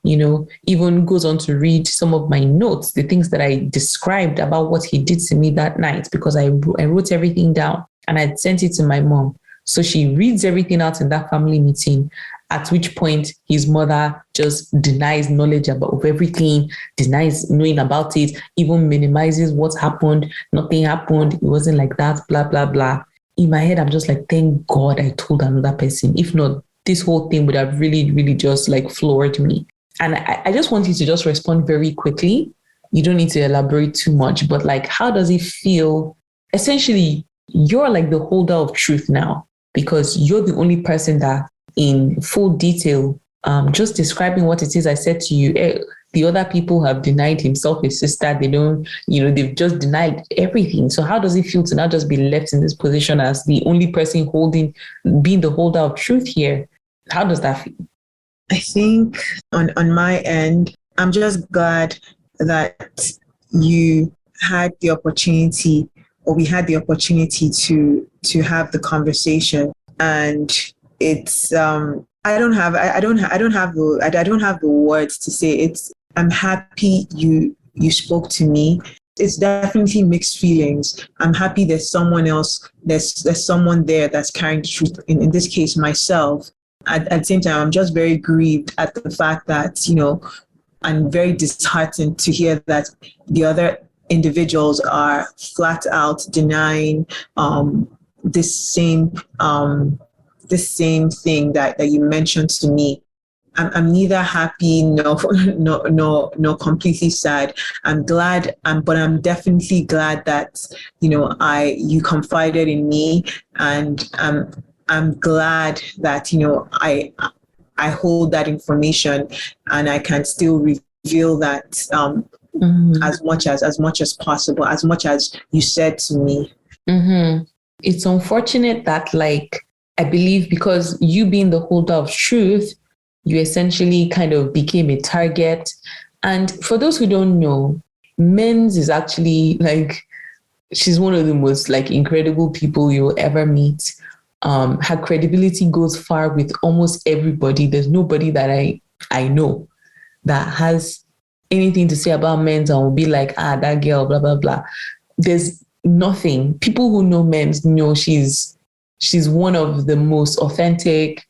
even goes on to read some of my notes, the things that I described about what he did to me that night, because I wrote everything down and I sent it to my mom. So she reads everything out in that family meeting, at which point his mother just denies knowledge of everything, denies knowing about it, even minimizes what happened. Nothing happened. It wasn't like that, blah, blah, blah. In my head, I'm just like, thank God I told another person. If not, this whole thing would have really, really just floored me. And I just want you to just respond very quickly. You don't need to elaborate too much, but how does it feel? Essentially, you're the holder of truth now, because you're the only person that in full detail just describing what it is I said to you. The other people have denied himself, his sister. They don't, they've just denied everything. So how does it feel to now just be left in this position as the only person being the holder of truth here? How does that feel? I think on my end, I'm just glad that you had the opportunity, or we had the opportunity to have the conversation. And it's I don't have the words to say it. I'm happy you spoke to me. It's definitely mixed feelings. I'm happy there's someone else, there's someone there that's carrying the truth. In this case, myself. At the same time, I'm just very grieved at the fact that, I'm very disheartened to hear that the other individuals are flat out denying this same thing that you mentioned to me. I'm neither happy nor completely sad. I'm glad, but I'm definitely glad that you confided in me, and I'm glad that I hold that information, and I can still reveal that as much as possible, as much as you said to me. Mm-hmm. It's unfortunate that, I believe because you being the holder of truth, you essentially kind of became a target. And for those who don't know, Mendz is actually she's one of the most incredible people you'll ever meet. Her credibility goes far with almost everybody. There's nobody that I know that has anything to say about Mendz and will be like, that girl, blah, blah, blah. There's nothing. People who know Mendz know she's one of the most authentic,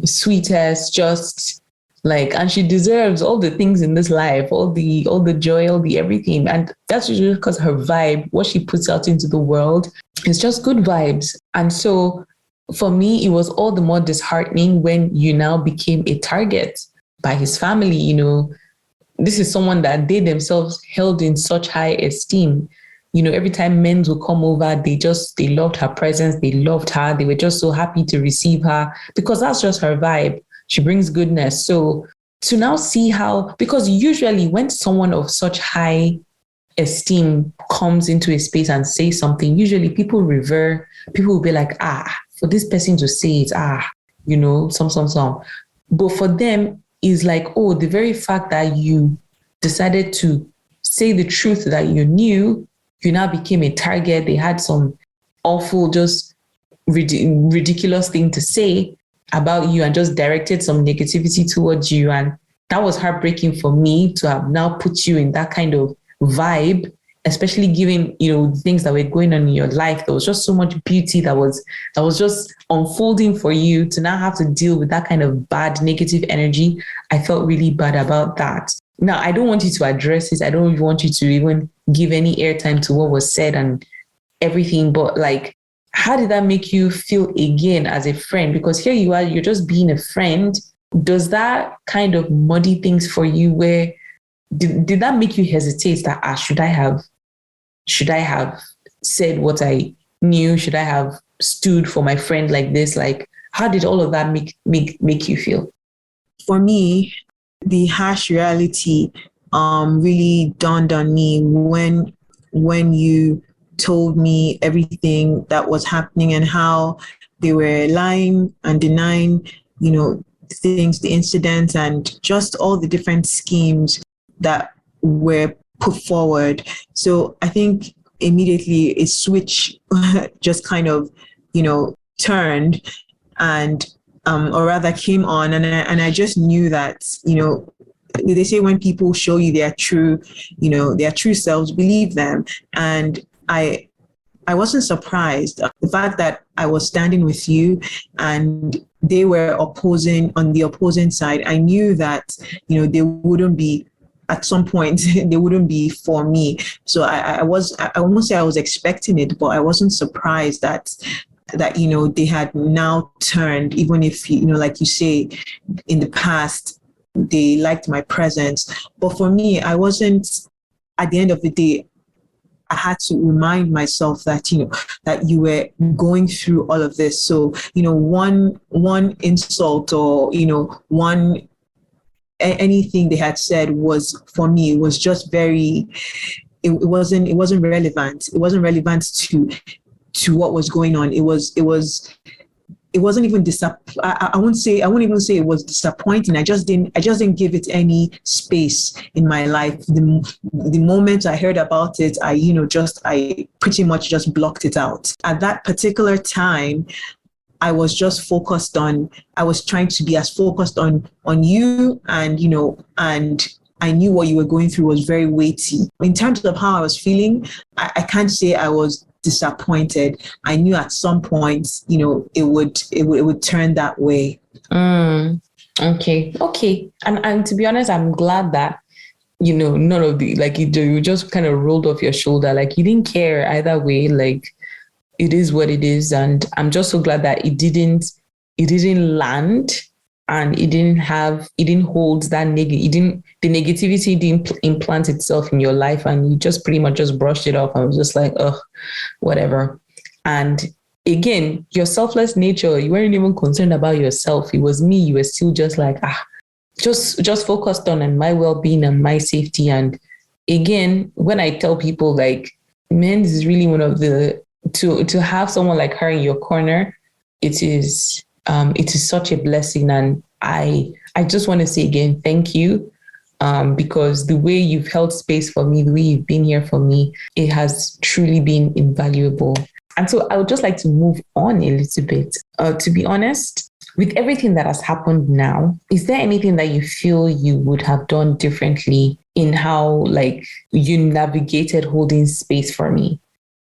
sweetest, and she deserves all the things in this life, all the joy, all the everything. And that's usually because her vibe, what she puts out into the world, is just good vibes. And so for me, it was all the more disheartening when you now became a target by his family. This is someone that they themselves held in such high esteem. Every time Mendz would come over, they loved her presence. They loved her. They were just so happy to receive her because that's just her vibe. She brings goodness. So to now see because usually when someone of such high esteem comes into a space and says something, usually people will be like, for this person to say it, some. But for them, is the very fact that you decided to say the truth that you knew, you now became a target. They had some awful, just ridiculous thing to say about you and just directed some negativity towards you. And that was heartbreaking for me to have now put you in that kind of vibe, especially given, things that were going on in your life. There was just so much beauty that was just unfolding for you to now have to deal with that kind of bad, negative energy. I felt really bad about that. Now, I don't want you to address it. I don't want you to even give any airtime to what was said and everything. But how did that make you feel again as a friend? Because here you are, you're just being a friend. Does that kind of muddy things for you where did that make you hesitate that should I have said what I knew? Should I have stood for my friend like this? How did all of that make you feel? For me, the harsh reality really dawned on me when you told me everything that was happening and how they were lying and denying, things, the incidents, and just all the different schemes that were put forward. So I think immediately a switch just kind of, turned and or rather came on, and I just knew that, they say when people show you their true selves, believe them. And I wasn't surprised. The fact that I was standing with you and they were on the opposing side, I knew that, they wouldn't be, at some point, they wouldn't be for me. So I won't say I was expecting it, but I wasn't surprised that they had now turned, even if, like you say, in the past, they liked my presence. But for me, I wasn't, at the end of the day, I had to remind myself that, that you were going through all of this. So, one insult or, anything they had said was, for me, was just very, it wasn't relevant. It wasn't relevant to what was going on. It wasn't even I wouldn't even say it was disappointing. I just didn't give it any space in my life. The moment I heard about it, I pretty much just blocked it out. At that particular time, I was trying to be as focused on you, and I knew what you were going through was very weighty. In terms of how I was feeling, I can't say I was disappointed. I knew at some point, it would turn that way. Okay. And to be honest, I'm glad that, none of the, like, you just kind of rolled off your shoulder. Like, you didn't care either way. Like, it is what it is. And I'm just so glad that it didn't land, and it didn't hold that the negativity didn't implant itself in your life, and you just pretty much just brushed it off and was just like, oh, whatever. And again, your selfless nature, you weren't even concerned about yourself. It was me. You were still just like, just focused on my well-being and my safety. And again, when I tell people, like, Mendz is really one of the, to have someone like her in your corner, it is such a blessing. And I just want to say again, thank you, because the way you've held space for me, the way you've been here for me, it has truly been invaluable. And so I would just like to move on a little bit. To be honest, with everything that has happened now, is there anything that you feel you would have done differently in how, like, you navigated holding space for me?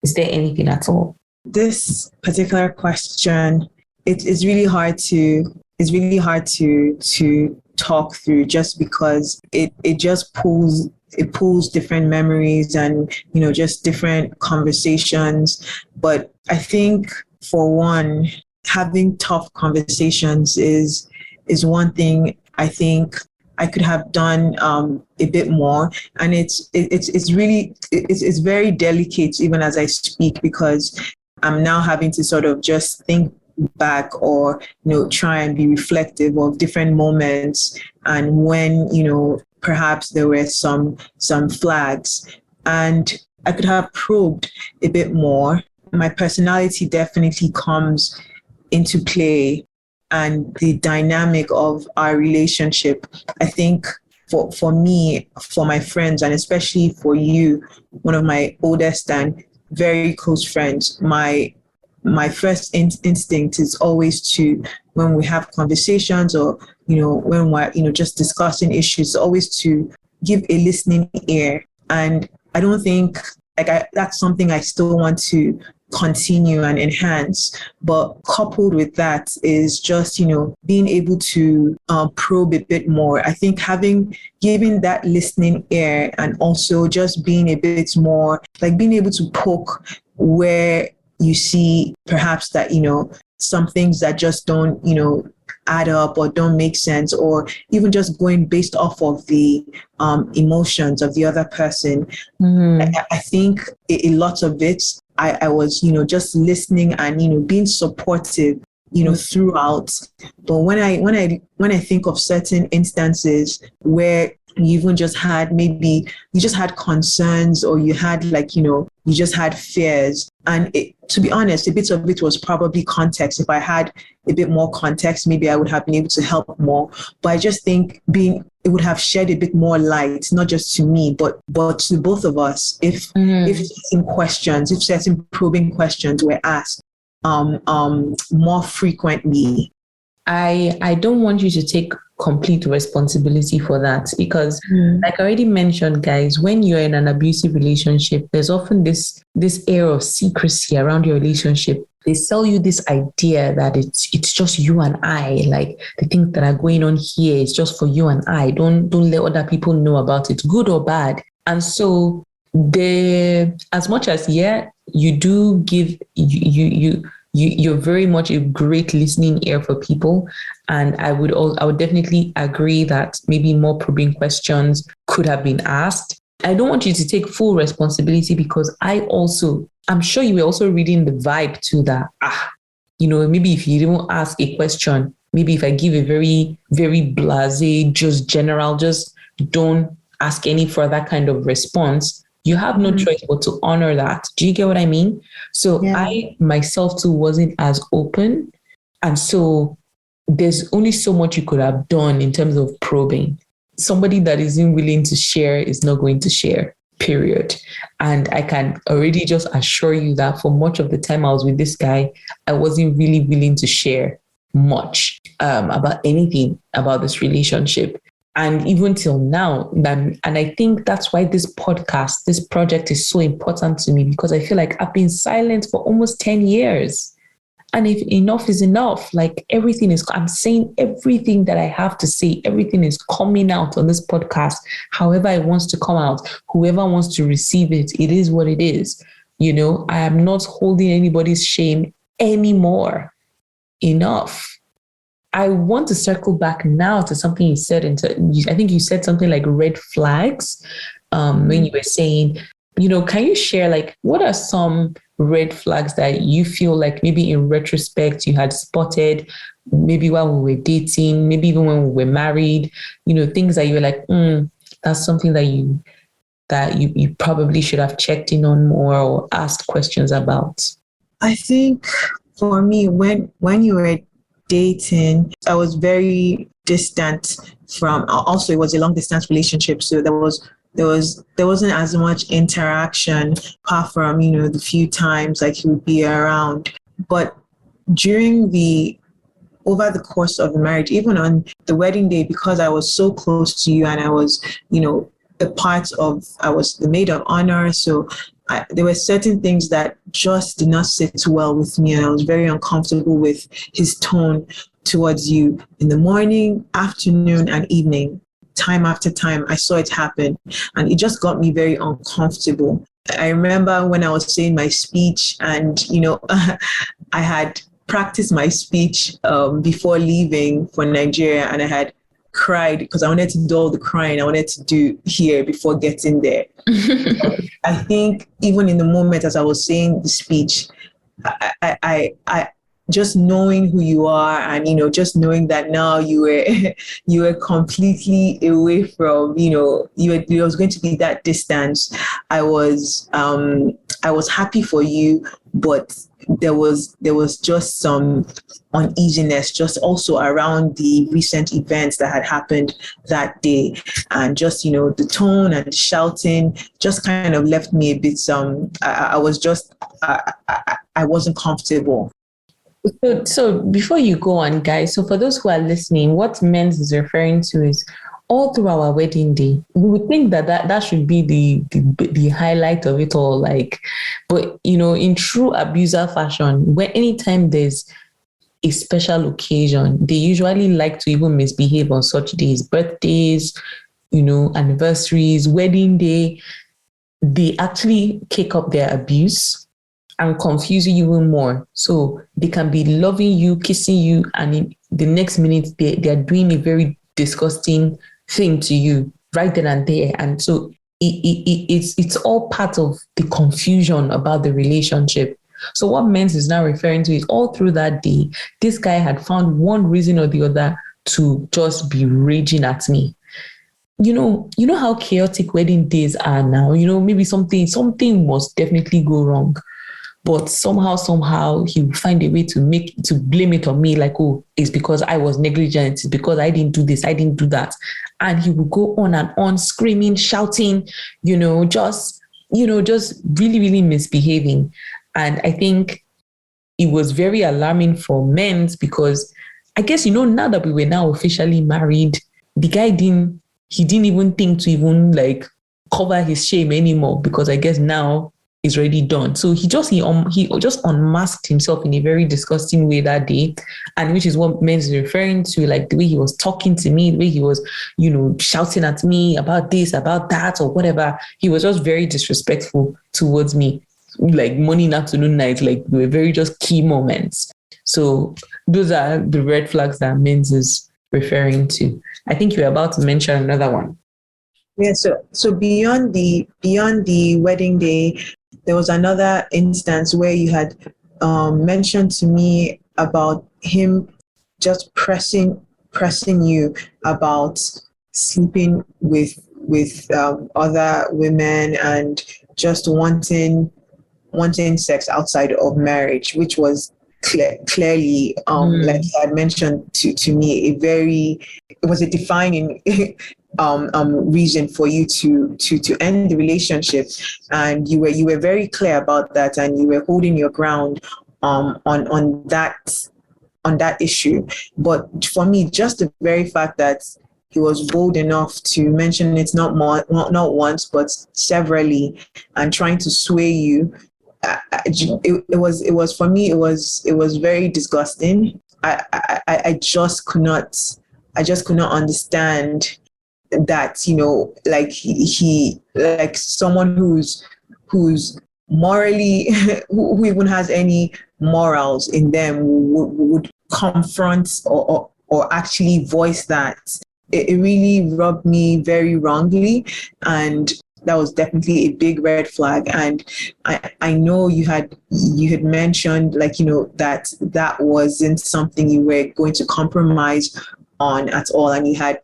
Is there anything at all? This particular question, it's really hard to talk through, just because it just pulls different memories and, just different conversations. But I think, for one, having tough conversations is one thing I think I could have done a bit more. And it's very delicate even as I speak, because I'm now having to sort of just think back, or try and be reflective of different moments, and when perhaps there were some flags, and I could have probed a bit more. My personality definitely comes into play, and the dynamic of our relationship. I think for me, for my friends, and especially for you, one of my oldest and very close friends, my first instinct is always to, when we have conversations, or when we're just discussing issues, always to give a listening ear. And I don't think that's something I still want to continue and enhance. But coupled with that is just, being able to probe a bit more. I think giving that listening ear, and also just being a bit more, like, being able to poke where you see perhaps that, some things that just don't, add up or don't make sense, or even just going based off of the emotions of the other person. Mm-hmm. I think a lot of it, I was, just listening and, being supportive, throughout. But when I think of certain instances where you even just had, maybe you just had concerns, or you had, like, you just had fears. And to be honest, a bit of it was probably context. If I had a bit more context, maybe I would have been able to help more. But I just think it would have shed a bit more light, not just to me, but to both of us, if certain probing questions were asked more frequently. I don't want you to take complete responsibility for that, because like I already mentioned, guys, when you're in an abusive relationship, there's often this air of secrecy around your relationship. They sell you this idea that it's just you and I, like, the things that are going on here is just for you and I. Don't let other people know about it, good or bad. And so as much as you do give you're very much a great listening ear for people. And I would definitely agree that maybe more probing questions could have been asked. I don't want you to take full responsibility, because I'm sure you were also reading the vibe to that. Maybe if you don't ask a question, maybe if I give a very, very blasé, just general, just don't ask any further kind of response, you have no choice but to honor that. Do you get what I mean? So I myself too wasn't as open. And so there's only so much you could have done in terms of probing. Somebody that isn't willing to share is not going to share, period. And I can already just assure you that for much of the time I was with this guy, I wasn't really willing to share much about anything about this relationship. And even till now, and I think that's why this podcast, this project is so important to me, because I feel like I've been silent for almost 10 years. And if enough is enough, like I'm saying everything that I have to say, everything is coming out on this podcast, however it wants to come out, whoever wants to receive it, it is what it is. I am not holding anybody's shame anymore. Enough. I want to circle back now to something you said. I think you said something like red flags when you were saying, can you share like what are some red flags that you feel like maybe in retrospect you had spotted, maybe while we were dating, maybe even when we were married, things that you were like, that's something that you probably should have checked in on more or asked questions about? I think for me, when you were dating, I was very distant from, also it was a long distance relationship. So there wasn't as much interaction apart from, the few times like he would be around. But over the course of the marriage, even on the wedding day, because I was so close to you and I was, I was the maid of honor. So there were certain things that just did not sit well with me, and I was very uncomfortable with his tone towards you in the morning, afternoon, and evening. Time after time, I saw it happen, and it just got me very uncomfortable. I remember when I was saying my speech, and I had practiced my speech before leaving for Nigeria, and I had cried because I wanted to do all the crying I wanted to do here before getting there. I think even in the moment as I was saying the speech, I just knowing who you are, and just knowing that now you were completely away from, there was going to be that distance. I was happy for you, but there was just some uneasiness just also around the recent events that had happened that day, and just the tone and the shouting just kind of left me a bit I wasn't comfortable. So before you go on, guys, so for those who are listening, what Mendz is referring to is all through our wedding day, we would think that should be the highlight of it all. But in true abuser fashion, when anytime there's a special occasion, they usually like to even misbehave on such days, birthdays, anniversaries, wedding day. They actually kick up their abuse and confuse you even more. So they can be loving you, kissing you, and in the next minute they are doing a very disgusting thing to you right then and there. And so it's all part of the confusion about the relationship. So what Mendz is now referring to is all through that day, this guy had found one reason or the other to just be raging at me. You know how chaotic wedding days are now. Maybe something must definitely go wrong. But somehow he will find a way to blame it on me, like, oh, it's because I was negligent, it's because I didn't do this, I didn't do that. And he will go on and on, screaming, shouting, just really, really misbehaving. And I think it was very alarming for Mendz, because I guess, now that we were now officially married, the guy didn't even think to even cover his shame anymore, because I guess now is already done. So he just unmasked himself in a very disgusting way that day, and which is what Mendz is referring to, like the way he was talking to me, the way he was, shouting at me about this, about that, or whatever. He was just very disrespectful towards me, like morning, afternoon, night, like they were very just key moments. So those are the red flags that Mendz is referring to. I think you're about to mention another one. Yeah, so beyond the wedding day, there was another instance where you had mentioned to me about him just pressing you about sleeping with other women and just wanting sex outside of marriage, which was clearly, like I had mentioned to me, it was a defining reason for you to end the relationship, and you were very clear about that, and you were holding your ground on that issue. But for me, just the very fact that he was bold enough to mention it not once but severally, and trying to sway you, it was for me, it was very disgusting. I just could not understand that, like he like someone who's morally who even has any morals in them would confront or actually voice that. It really rubbed me very wrongly, and that was definitely a big red flag. And I know you had mentioned, like, that wasn't something you were going to compromise on at all, and you had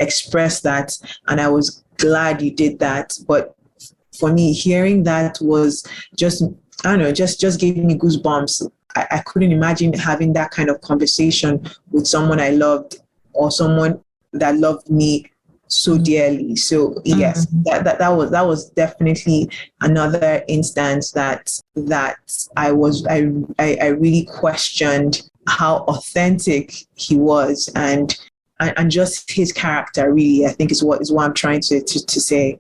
expressed that, and I was glad you did that. But for me, hearing that was just, I don't know, just gave me goosebumps. I couldn't imagine having that kind of conversation with someone I loved, or someone that loved me so dearly. So yes, that was definitely another instance that I really questioned how authentic he was, and just his character, really, I think is what I'm trying to say.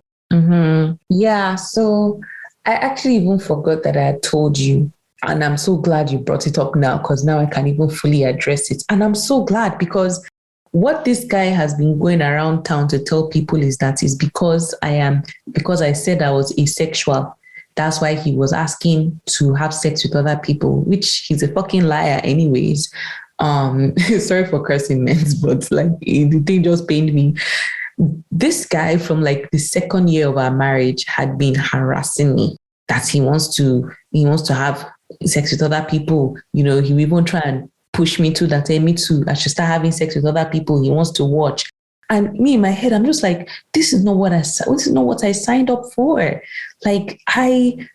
Yeah, so I actually even forgot that I had told you, and I'm so glad you brought it up now, because now I can even fully address it. And I'm so glad, because what this guy has been going around town to tell people is that is because I said I was asexual. That's why he was asking to have sex with other people, which he's a fucking liar anyways. Sorry for cursing, Mendz, but like the thing just pained me. This guy, from like the second year of our marriage, had been harassing me that he wants to have sex with other people. He will even try and push me to that. Hey, me too, I should start having sex with other people. He wants to watch. And me in my head, I'm just like, this is not what I signed up for. Like, I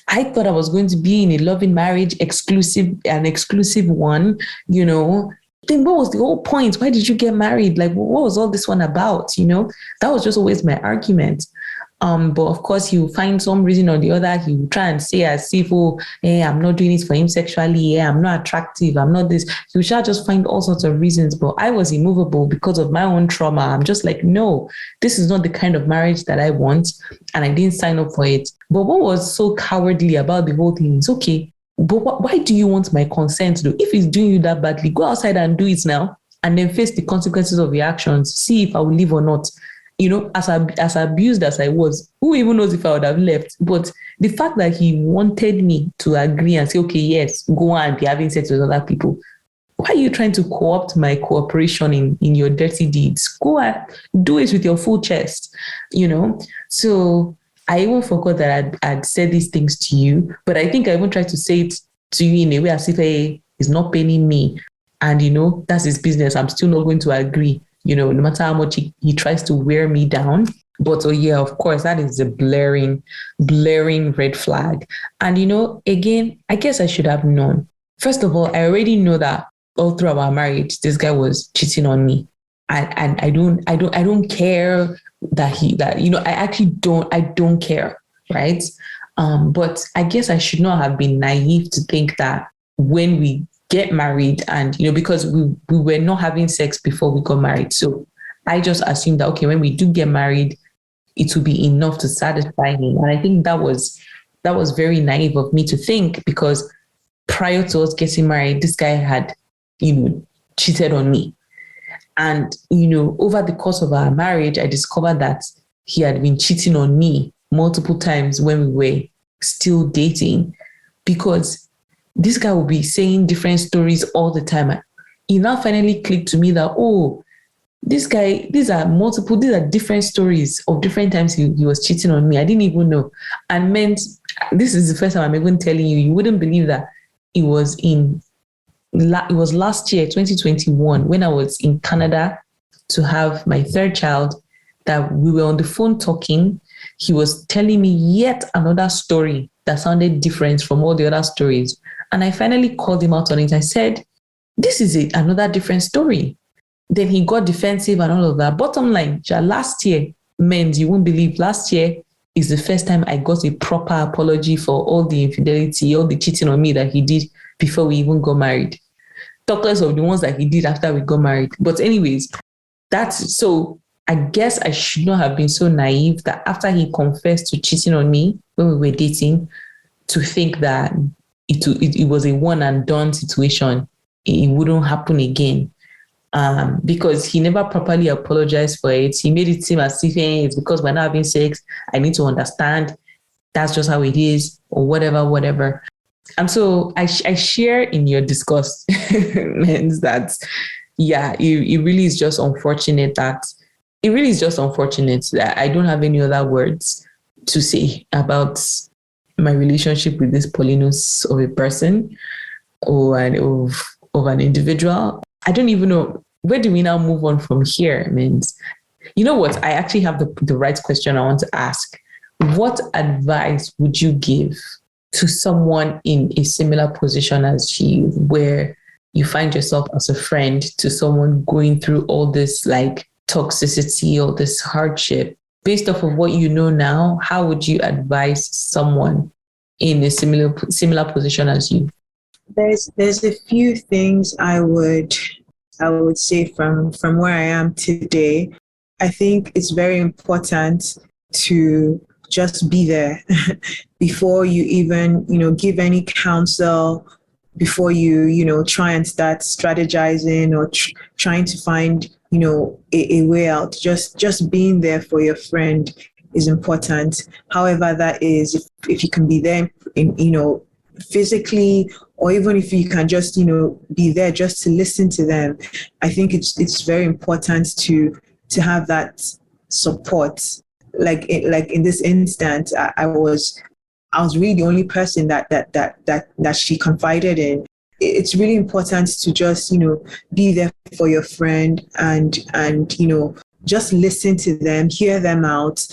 thought I was going to be in a loving marriage, an exclusive one, Then what was the whole point? Why did you get married? Like, what was all this one about? That was just always my argument. But of course, he'll find some reason or the other. He will try and say as if, hey, I'm not doing it for him sexually. Yeah, I'm not attractive. I'm not this. He will just find all sorts of reasons. But I was immovable because of my own trauma. I'm just like, no, this is not the kind of marriage that I want. And I didn't sign up for it. But what was so cowardly about the whole thing is, okay, but why do you want my consent though? If he's doing you that badly, go outside and do it now, and then face the consequences of your actions. See if I will leave or not. As abused as I was, who even knows if I would have left? But the fact that he wanted me to agree and say, okay, yes, go on and be having sex with other people. Why are you trying to co-opt my cooperation in your dirty deeds? Go and do it with your full chest, So I even forgot that I'd said these things to you, but I think I even tried to say it to you in a way as if, hey, he's not paying me. And, that's his business. I'm still not going to agree, no matter how much he tries to wear me down. But, of course, that is a blaring red flag. And, again, I guess I should have known. First of all, I already know that all through our marriage, this guy was cheating on me. And I don't care I don't care, right? But I guess I should not have been naive to think that when we get married and, because we were not having sex before we got married. So I just assumed that, okay, when we do get married, it will be enough to satisfy him. And I think that was very naive of me to think, because prior to us getting married, this guy had, cheated on me. And, over the course of our marriage, I discovered that he had been cheating on me multiple times when we were still dating, because this guy would be saying different stories all the time. He now finally clicked to me that, this guy, these are different stories of different times he was cheating on me. I didn't even know. And meant, this is the first time I'm even telling you, you wouldn't believe that it was last year, 2021, when I was in Canada to have my third child, that we were on the phone talking. He was telling me yet another story that sounded different from all the other stories. And I finally called him out on it. I said, this is another different story. Then he got defensive and all of that. Bottom line, last year, Mendz, you won't believe, last year is the first time I got a proper apology for all the infidelity, all the cheating on me that he did before we even got married. Talk less of the ones that he did after we got married. But anyways, so I guess I should not have been so naive that after he confessed to cheating on me when we were dating, to think that it was a one and done situation. It wouldn't happen again. Because he never properly apologized for it. He made it seem as if it's because we're not having sex. I need to understand. That's just how it is, or whatever. And so I share in your disgust, Mendz, that, yeah, it really is just unfortunate that I don't have any other words to say about my relationship with this Paulinus of a person or of an individual. I don't even know. Where do we now move on from here, Mendz? You know what? I actually have the right question I want to ask. What advice would you give to someone in a similar position as you, where you find yourself as a friend to someone going through all this like toxicity or this hardship? Based off of what you know now, how would you advise someone in a similar position as you? There's a few things I would say from where I am today. I think it's very important to just be there before you even, give any counsel, before you, try and start strategizing or trying to find, a way out. Just being there for your friend is important. However, that is, if you can be there in physically, or even if you can just, be there just to listen to them. I think it's very important to have that support. Like in this instance, I was really the only person that she confided in. It's really important to just, be there for your friend and just listen to them, hear them out.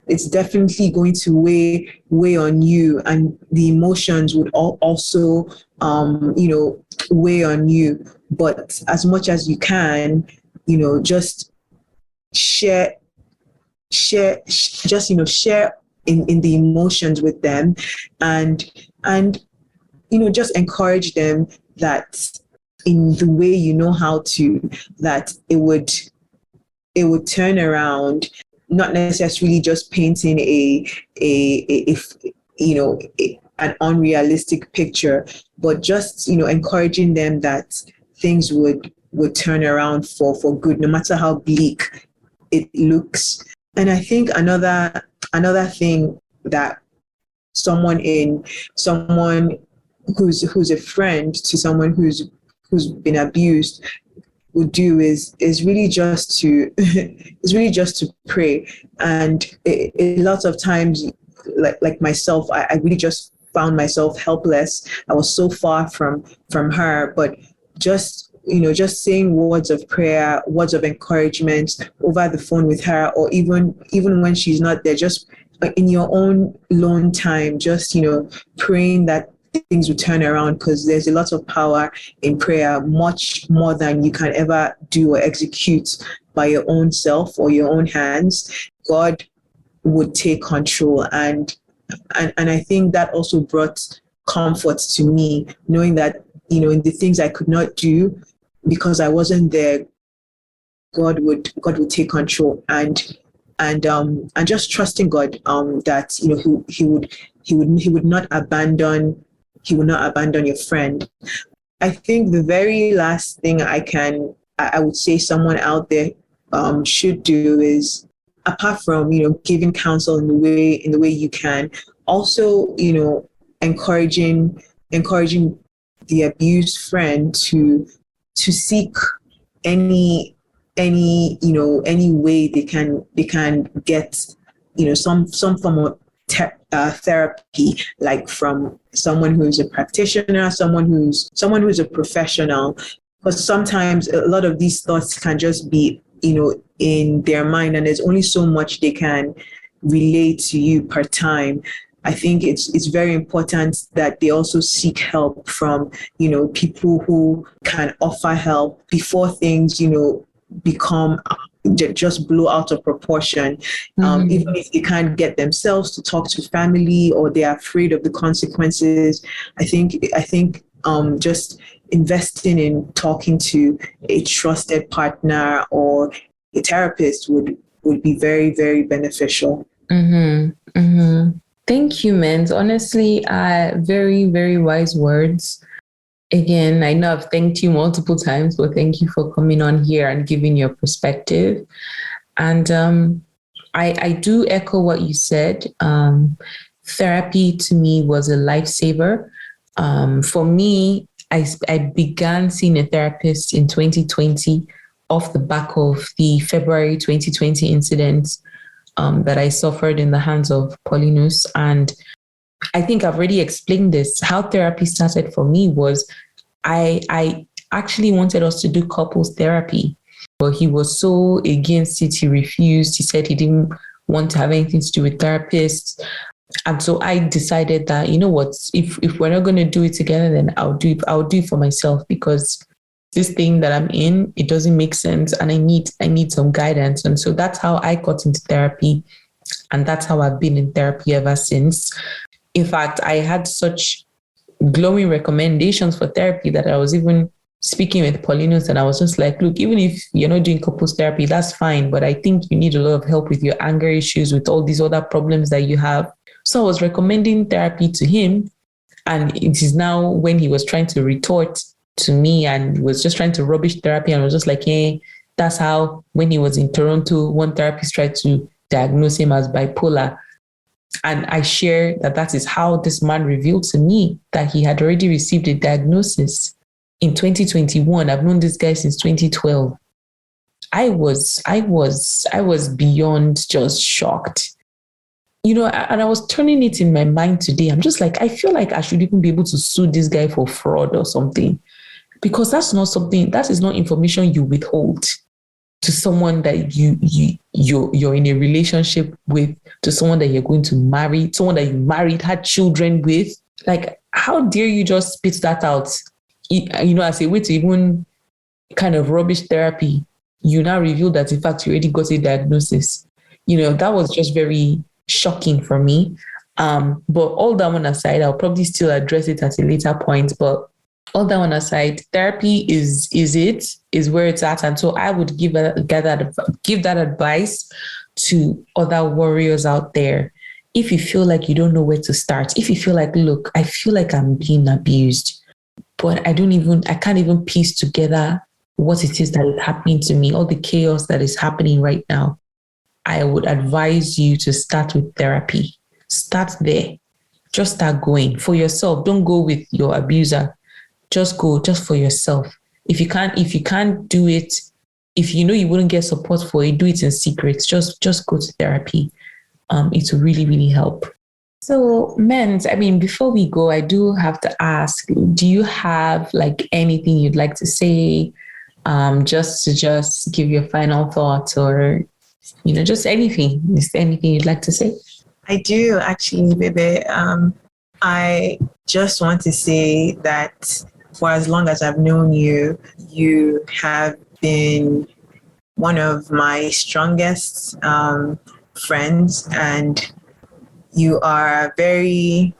It's definitely going to weigh on you, and the emotions would also weigh on you. But as much as you can, just share in the emotions with them, and just encourage them that in the way you know how to, that it would turn around. Not necessarily just painting an unrealistic picture, but just encouraging them that things would turn around for good, no matter how bleak it looks. And I think another thing that someone who's a friend to someone who's been abused would do is really just to pray. And a lot of times, like myself, I really just found myself helpless. I was so far from her, but just saying words of prayer, words of encouragement over the phone with her, or even when she's not there, just in your own alone time, just praying that things will turn around, because there's a lot of power in prayer, much more than you can ever do or execute by your own self or your own hands. God would take control, and I think that also brought comfort to me, knowing that in the things I could not do because I wasn't there, God would take control, and just trusting God that he would not abandon your friend. I think the very last thing I would say someone out there should do is, apart from giving counsel in the way you can, also encouraging the abused friend to seek any any way they can get, some form of therapy, like from someone who's a practitioner, someone who's a professional. Because sometimes a lot of these thoughts can just be, in their mind, and there's only so much they can relate to you per time. I think it's very important that they also seek help from, people who can offer help before things, become just blow out of proportion. Even if they can't get themselves to talk to family, or they're afraid of the consequences, I think just investing in talking to a trusted partner or a therapist would be very, very beneficial. Thank you, Mendz. Honestly, very, very wise words. Again, I know I've thanked you multiple times, but thank you for coming on here and giving your perspective. And I do echo what you said. Therapy to me was a lifesaver. For me, I began seeing a therapist in 2020 off the back of the February 2020 incident that I suffered in the hands of Paulinus. And I think I've already explained this. How therapy started for me was I actually wanted us to do couples therapy, but he was so against it. He refused. He said he didn't want to have anything to do with therapists. And so I decided that, you know what, if we're not going to do it together, then I'll do it for myself, because this thing that I'm in, it doesn't make sense, and I need some guidance. And so that's how I got into therapy, and that's how I've been in therapy ever since. In fact, I had such glowing recommendations for therapy that I was even speaking with Paulinus, and I was just like, look, even if you're not doing couples therapy, that's fine, but I think you need a lot of help with your anger issues, with all these other problems that you have. So I was recommending therapy to him, and it is now when he was trying to retort to me and was just trying to rubbish therapy, and I was just like, hey, that's how, when he was in Toronto, one therapist tried to diagnose him as bipolar. And I share that is how this man revealed to me that he had already received a diagnosis in 2021. I've known this guy since 2012. I was beyond just shocked. And I was turning it in my mind today. I'm just like, I feel like I should even be able to sue this guy for fraud or something, because that is not information you withhold to someone that you're in a relationship with, to someone that you're going to marry, someone that you married, had children with. Like, how dare you just spit that out? As a way to even kind of rubbish therapy, you now reveal that in fact you already got a diagnosis. That was just very shocking for me. But all that one aside, I'll probably still address it at a later point. But all that one aside, therapy is where it's at. And so I would give that advice to other warriors out there. If you feel like you don't know where to start, if you feel like, look, I feel like I'm being abused, but I can't even piece together what it is that is happening to me, all the chaos that is happening right now, I would advise you to start with therapy. Start there. Just start going for yourself. Don't go with your abuser. Just go just for yourself. If you can't do it, if you know you wouldn't get support for it, do it in secret. Just go to therapy. It will really, really help. So, Mendz, before we go, I do have to ask, do you have like anything you'd like to say? Just to give your final thoughts, or just anything. Is there anything you'd like to say? I do actually, Bebe. I just want to say that for as long as I've known you, you have been one of my strongest friends, and you are very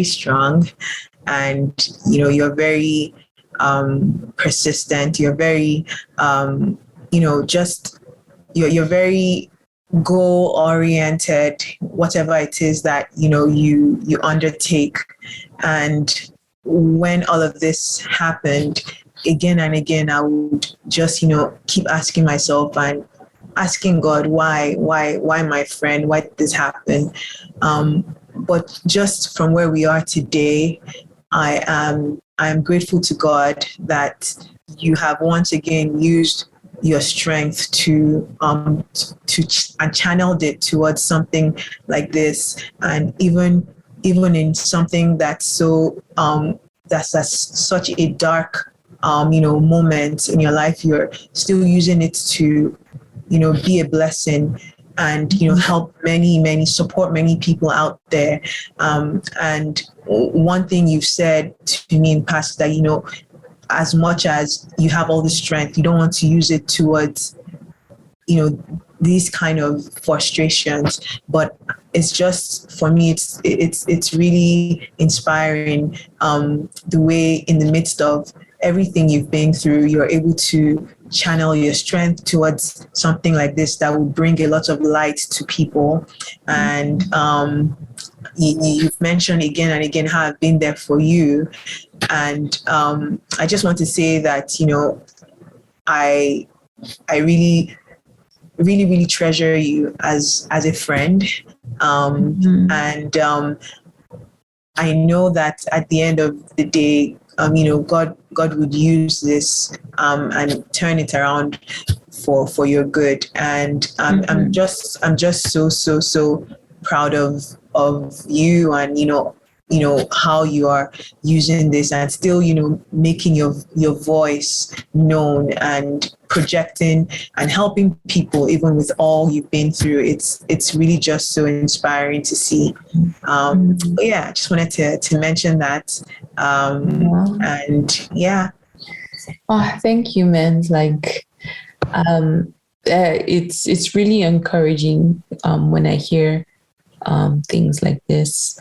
strong, and you're very persistent. You're very you're very goal oriented, whatever it is that you undertake. And when all of this happened, again and again, I would just keep asking myself and asking God, why my friend, why did this happen? But just from where we are today, I am grateful to God that you have once again used your strength to and channeled it towards something like this, and even in something that's so that's such a dark moment in your life, you're still using it to be a blessing and help many support many people out there. And one thing you've said to me in past that as much as you have all the strength, you don't want to use it towards these kind of frustrations. But it's just, for me, it's really inspiring, the way in the midst of everything you've been through, you're able to channel your strength towards something like this that will bring a lot of light to people. And you've mentioned again and again how I've been there for you. And I just want to say that, I really, really, really treasure you as a friend. And I know that at the end of the day, God would use this and turn it around for your good. And I'm just so proud of you, and how you are using this and still making your voice known and projecting and helping people even with all you've been through. It's really just so inspiring to see. But yeah, I just wanted to mention that. And yeah. Oh, thank you, Mendz. It's really encouraging when I hear things like this.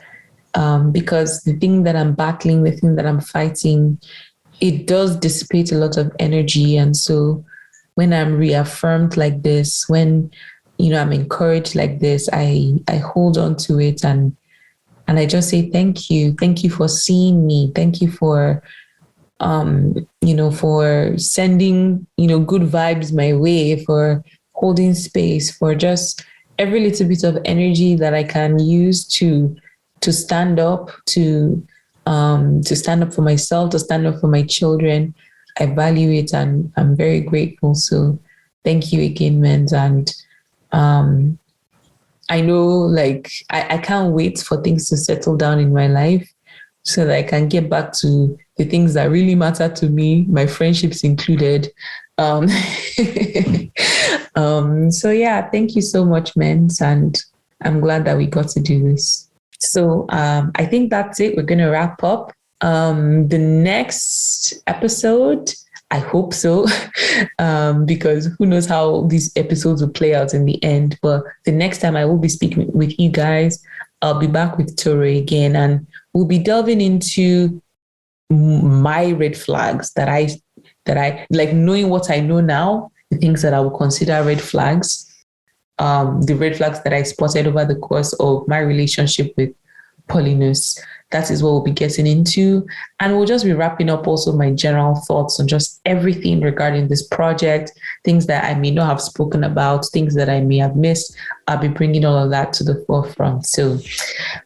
Because the thing that I'm battling, the thing that I'm fighting, it does dissipate a lot of energy. And so when I'm reaffirmed like this, when, I'm encouraged like this, I hold on to it and I just say, thank you. Thank you for seeing me. Thank you for, for sending, good vibes my way, for holding space, for just every little bit of energy that I can use to stand up, to stand up for myself, to stand up for my children. I value it and I'm very grateful. So thank you again, Mendz. And I know I can't wait for things to settle down in my life so that I can get back to the things that really matter to me, my friendships included. So yeah, thank you so much, Mendz. And I'm glad that we got to do this. So I think that's it. We're going to wrap up. The next episode, I hope so, because who knows how these episodes will play out in the end. But the next time I will be speaking with you guys, I'll be back with Tore again, and we'll be delving into my red flags that I like, knowing what I know now, the things that I will consider red flags. The red flags that I spotted over the course of my relationship with Paulinus. That is what we'll be getting into. And we'll just be wrapping up also my general thoughts on just everything regarding this project, things that I may not have spoken about, things that I may have missed. I'll be bringing all of that to the forefront. So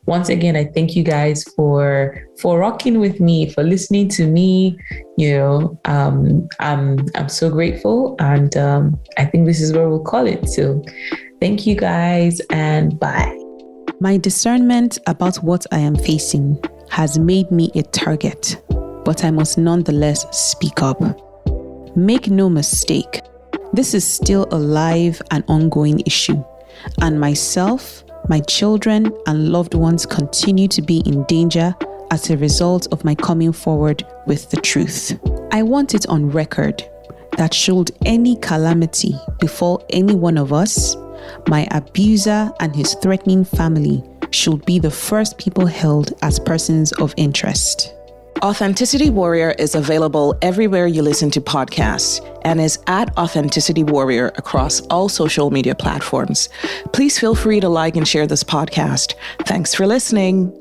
once again, I thank you guys for rocking with me, for listening to me. I'm so grateful. And I think this is where we'll call it. So thank you guys and bye. My discernment about what I am facing has made me a target, but I must nonetheless speak up. Make no mistake, this is still a live and ongoing issue, and myself, my children, and loved ones continue to be in danger as a result of my coming forward with the truth. I want it on record that should any calamity befall any one of us, my abuser and his threatening family should be the first people held as persons of interest. Authenticity Warrior is available everywhere you listen to podcasts and is at Authenticity Warrior across all social media platforms. Please feel free to like and share this podcast. Thanks for listening.